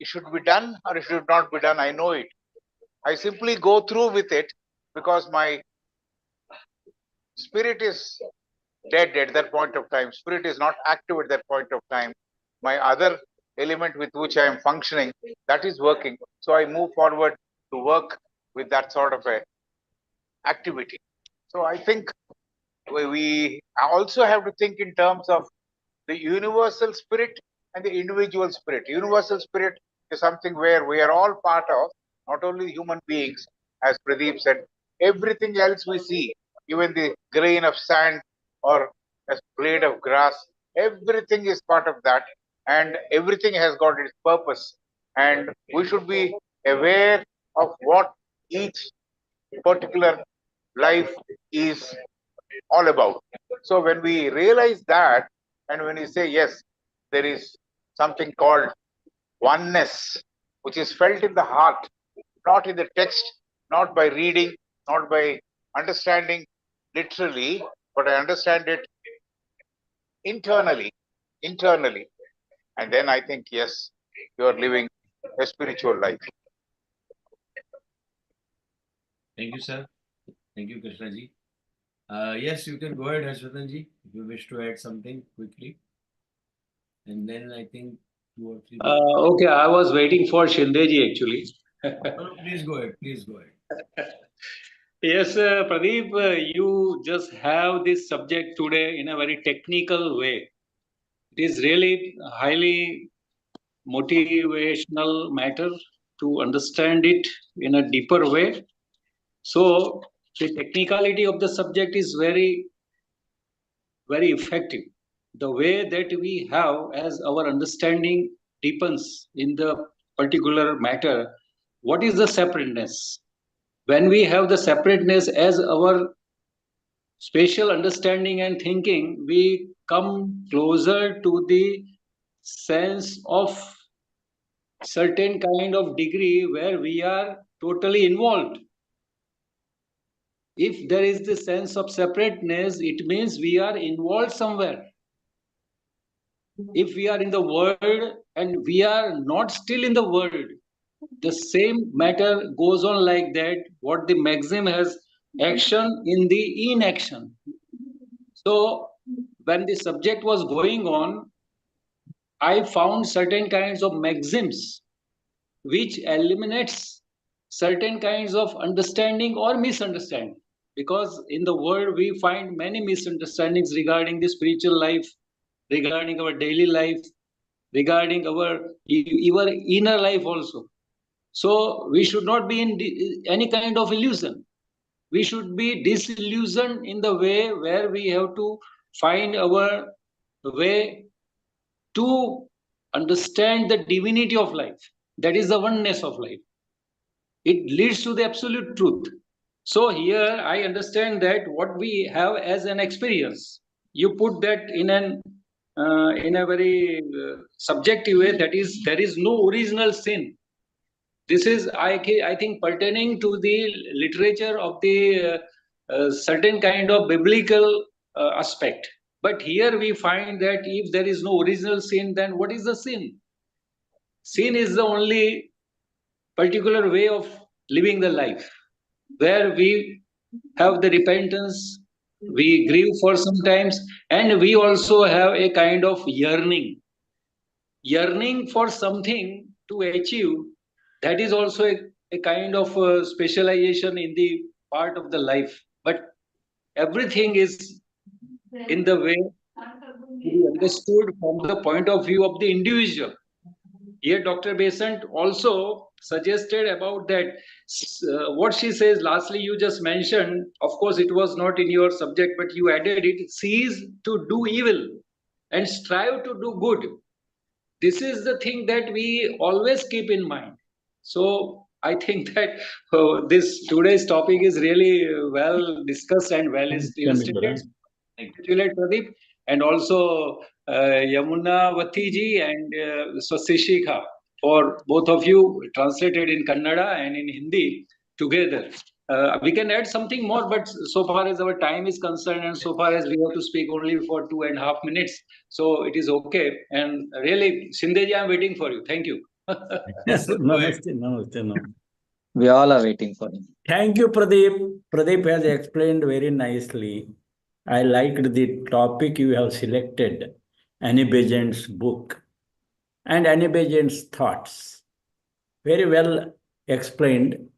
it should be done or it should not be done, I know it. I simply go through with it because my spirit is dead at that point of time. Spirit is not active at that point of time. My other element with which I am functioning, that is working. So I move forward to work with that sort of a activity. So I think we also have to think in terms of the universal spirit and the individual spirit. Universal spirit is something where we are all part of, not only human beings, as Pradeep said, everything else we see, even the grain of sand or a blade of grass, everything is part of that, and everything has got its purpose. And we should be aware of what each particular life is all about. So when we realize that, and when we say, yes, there is something called oneness, which is felt in the heart, not in the text, not by reading, not by understanding literally, but I understand it internally. And then I think, yes, you are living a spiritual life. Thank you, sir. Thank you, Krishna ji. Yes, you can go ahead, Harshvardhan ji, if you wish to add something quickly. And then I think 2 or 3. Okay, I was waiting for Shindeji actually. No, please go ahead. Please go ahead. Yes, Pradeep, you just have this subject today in a very technical way. It is really highly motivational matter to understand it in a deeper way. So the technicality of the subject is very, very effective. The way that we have as our understanding deepens in the particular matter, what is the separateness? When we have the separateness as our spatial understanding and thinking, we come closer to the sense of certain kind of degree where we are totally involved. If there is the sense of separateness, it means we are involved somewhere. If we are in the world and we are not still in the world, the same matter goes on like that. What the maxim has action in the inaction. So when the subject was going on, I found certain kinds of maxims which eliminates certain kinds of understanding or misunderstanding. Because in the world we find many misunderstandings regarding the spiritual life, regarding our daily life, regarding our even inner life also. So we should not be in any kind of illusion. We should be disillusioned in the way where we have to find our way to understand the divinity of life. That is the oneness of life. It leads to the absolute truth. So here I understand that what we have as an experience, you put that in a very subjective way, that is, there is no original sin. This is, I think, pertaining to the literature of the certain kind of biblical aspect. But here we find that if there is no original sin, then what is the sin? Sin is the only particular way of living the life, where we have the repentance, we grieve for some times, and we also have a kind of yearning for something to achieve. That is also a kind of specialization in the part of the life. But everything is in the way to be understood from the point of view of the individual. Here, Dr. Besant also suggested about that. What she says, lastly, you just mentioned, of course, it was not in your subject, but you added it, cease to do evil and strive to do good. This is the thing that we always keep in mind. So I think that this today's topic is really well discussed and well illustrated. Congratulate Pradeep, and also Yamunavati ji and SWASTISIKHA, for both of you translated in Kannada and in Hindi together. We can add something more, but so far as our time is concerned and so far as we have to speak only for 2.5 minutes, so it is okay. And really, Shindeji, I am waiting for you. Thank you. Yes, sir, Namaste, namaste, namaste. We all are waiting for him. Thank you, Pradeep. Pradeep has explained very nicely. I liked the topic you have selected, Annie Besant's book and Annie Besant's thoughts. Very well explained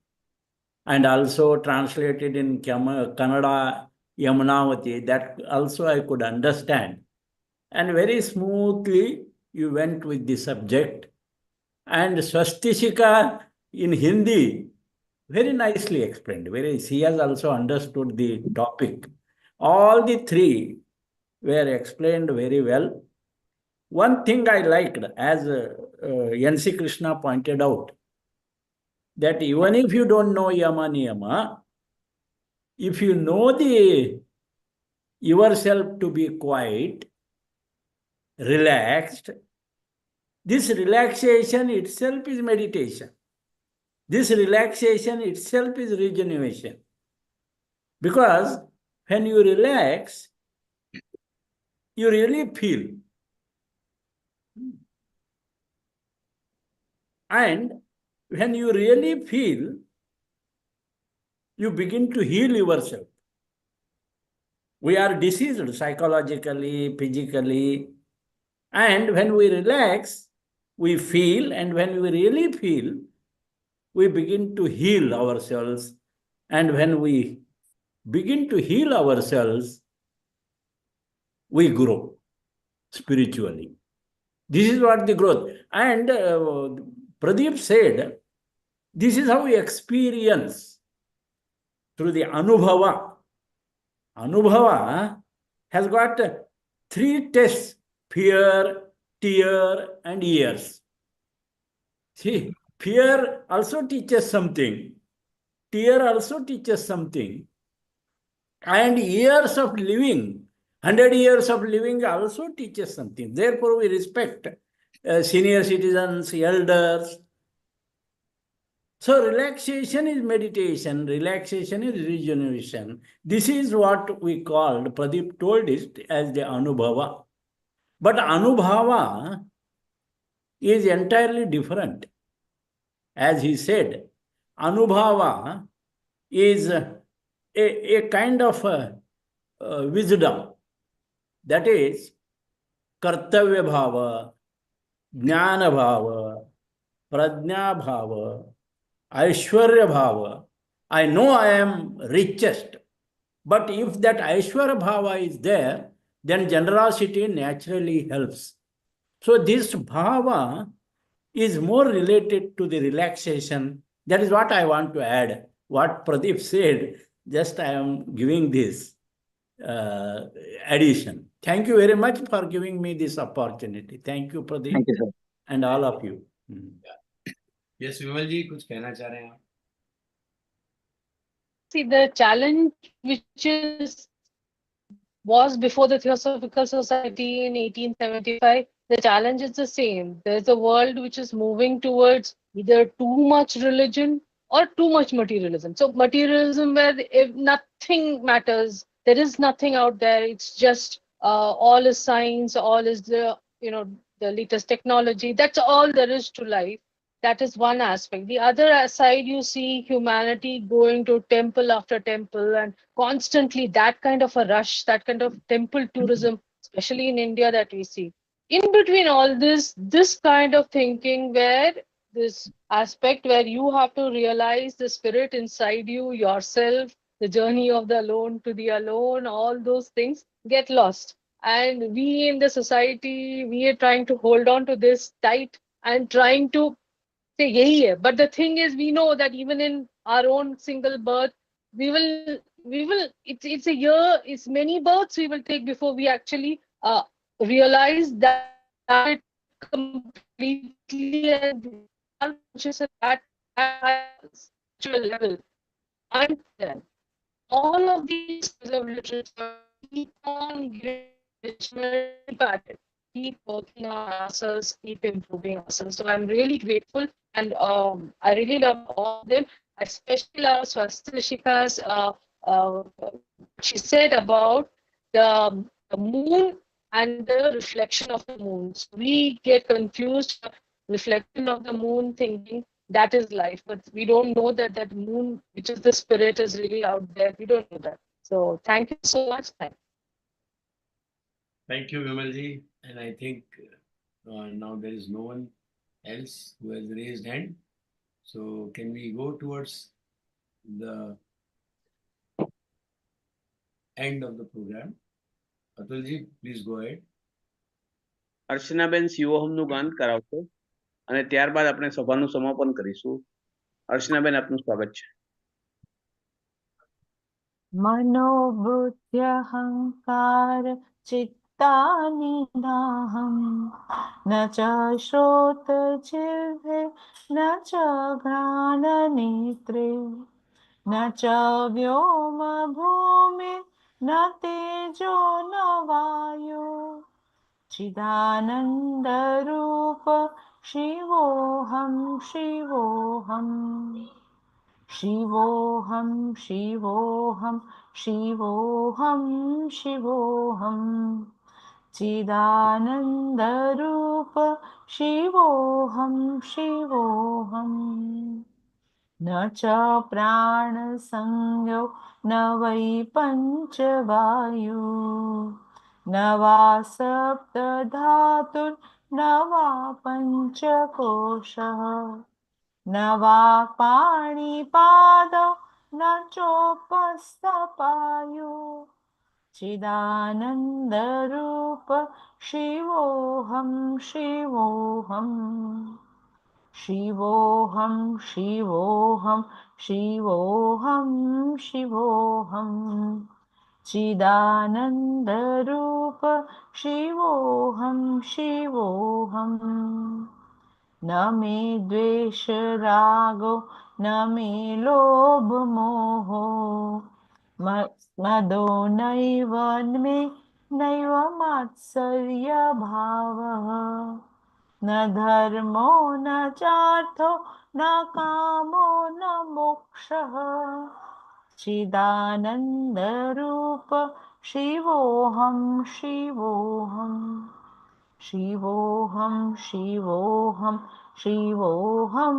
and also translated in Kannada, Yamunavati. That also I could understand. And very smoothly you went with the subject. And SWASTISIKHA in Hindi, very nicely explained. He has also understood the topic. All the three were explained very well. One thing I liked, as N.C. Krishna pointed out, that even if you don't know Yama Niyama, if you know yourself to be quiet, relaxed, this relaxation itself is meditation. This relaxation itself is regeneration. Because when you relax, you really feel. And when you really feel, you begin to heal yourself. We are diseased psychologically, physically. And when we relax, we feel. And when we really feel, we begin to heal ourselves. And when we begin to heal ourselves, we grow spiritually. This is what the growth. And Pradeep said, this is how we experience through the Anubhava. Anubhava has got three tests: fear, tear, and ears. See, fear also teaches something. Tear also teaches something. And years of living, 100 years of living also teaches something. Therefore, we respect senior citizens, elders. So relaxation is meditation, relaxation is regeneration. This is what we called, Pradeep told it as the Anubhava. But Anubhava is entirely different. As he said, Anubhava is a kind of wisdom. That is Kartavya Bhava, Jnana Bhava, Prajna Bhava, Aishwarya Bhava. I know I am richest, but if that Aishwarya Bhava is there, then generosity naturally helps. So this Bhava is more related to the relaxation. That is what I want to add. What Pradeep said, just I am giving this addition. Thank you very much for giving me this opportunity. Thank you, Pradeep. Thank you, sir. And all of you. Yes, Vimal ji, कुछ कहना चाह रहे हैं आप? See, the challenge which was before the Theosophical Society in 1875, the challenge is the same. There's a world which is moving towards either too much religion or too much materialism. So materialism where if nothing matters, there is nothing out there. It's just all is science, all is the latest technology. That's all there is to life. That is one aspect. The other side, you see humanity going to temple after temple and constantly that kind of a rush, that kind of temple tourism, especially in India that we see. In between all this kind of thinking where this aspect where you have to realize the spirit inside you, yourself, the journey of the alone to the alone, all those things get lost. And we in the society, we are trying to hold on to this tight and trying to say yahi hai. But the thing is, we know that even in our own single birth, we will it's a year, it's many births we will take before we actually realize that it completely and are conscious at that spiritual level. And then all of these pieces of literature keep on giving enrichment at it. Keep working on ourselves, keep improving ourselves. So I'm really grateful, and I really love all of them. I especially love Swastisika's she said about the moon and the reflection of the moon. So we get confused, reflection of the moon, thinking that is life. But we don't know that that moon, which is the spirit, is really out there. We don't know that. So thank you so much. Thank you, Vimalji. And I think now there is no one else who has raised hand. So can we go towards the end of the program? Atulji, please go ahead. અર્ચનાબેન શિવોહમનું ગાન કરાવશો અને ત્યારબાદ આપણે સભાનું સમાપન કરીશું. અર્ચનાબેન, આપનું સ્વાગત છે. मनोबुद्ध्यहंकार चित्तानि नाहं न च श्रोत्रजिह्वे न च घ्राणनेत्रे न च व्योमभूमि न तेजो न वायु चिदानन्दरूप शिवोऽहं शिवोऽहं शिवोऽहं शिवोऽहं शिवोऽहं शिवोऽहं चिदानन्दरूप शिवोऽहं शिवोऽहं न च प्राणसंज्ञो न वै पञ्चवायु न वा सप्तधातुर्न वा पञ्चकोशः न वा पाणिपादौ न चोपस्थपायु चिदानन्दरूप शिवोऽहं शिवोऽहं शिवोऽहं शिवोऽहं शिवोऽहं शिवोऽहं चिदानन्दरूप शिवोऽहं शिवोऽहं न मे द्वेषरागो न मे लोभमोहो मदो नैव मे नैव मात्सर्यभावः न धर्मो न चार्थो न कामो न मोक्षः चिदानन्दरूप शिवोऽहं शिवोऽहं शिवोऽहं शिवोऽहं शिवोऽहं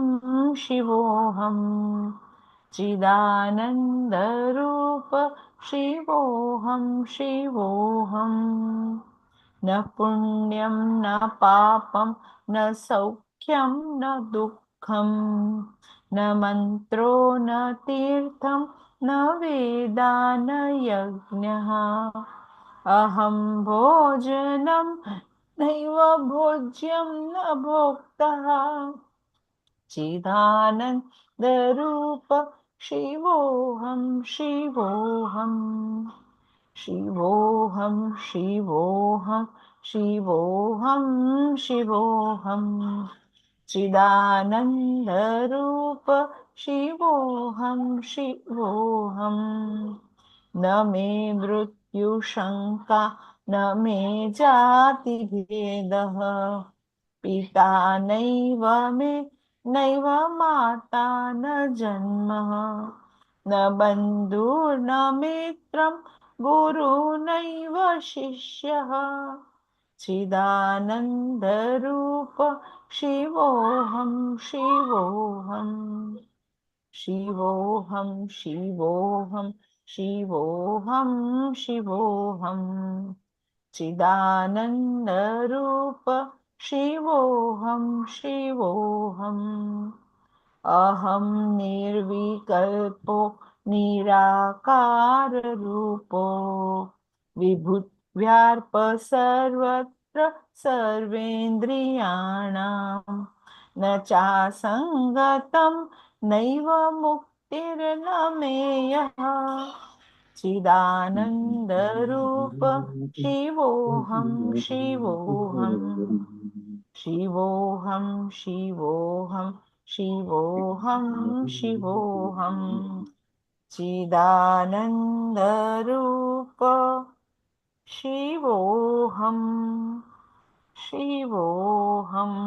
शिवोऽहं चिदानन्दरूप शिवोऽहं शिवोऽहं न पुण्यं न पापं न सौख्यं न दुःखं न मन्त्रो न तीर्थं न वेदा न यज्ञः अहं भोजनं नैव भोज्यं न भोक्तः चिदानन्दरूप शिवोऽहं शिवोऽहं शिवोऽहं शिवोऽहं शिवोऽहं शिवोऽहं चिदानन्दरूप शिवोऽहं शिवोऽहं न मे मृत्युशङ्का न मे जातिभेदः पिता नैव मे नैव माता न जन्मः न बन्धुर्न मित्रं गुरुनैव शिष्यः चिदानन्दरूप शिवोऽहं शिवोऽहं शिवोऽहं शिवोऽहं शिवोऽहं शिवोऽहं चिदानन्दरूप शिवोऽहं शिवोऽहम् अहं निर्विकल्पो निराकाररूपो विभुव्यार्प सर्वत्र सर्वेन्द्रियाणां न चासङ्गतं नैव मुक्तिर्न मेयः चिदानन्दरूप शिवोऽहं शिवोऽहं शिवोऽहं शिवोऽहं शिवोऽहं शिवोऽहं चिदानन्दरूप शिवोऽहं शिवोऽहम्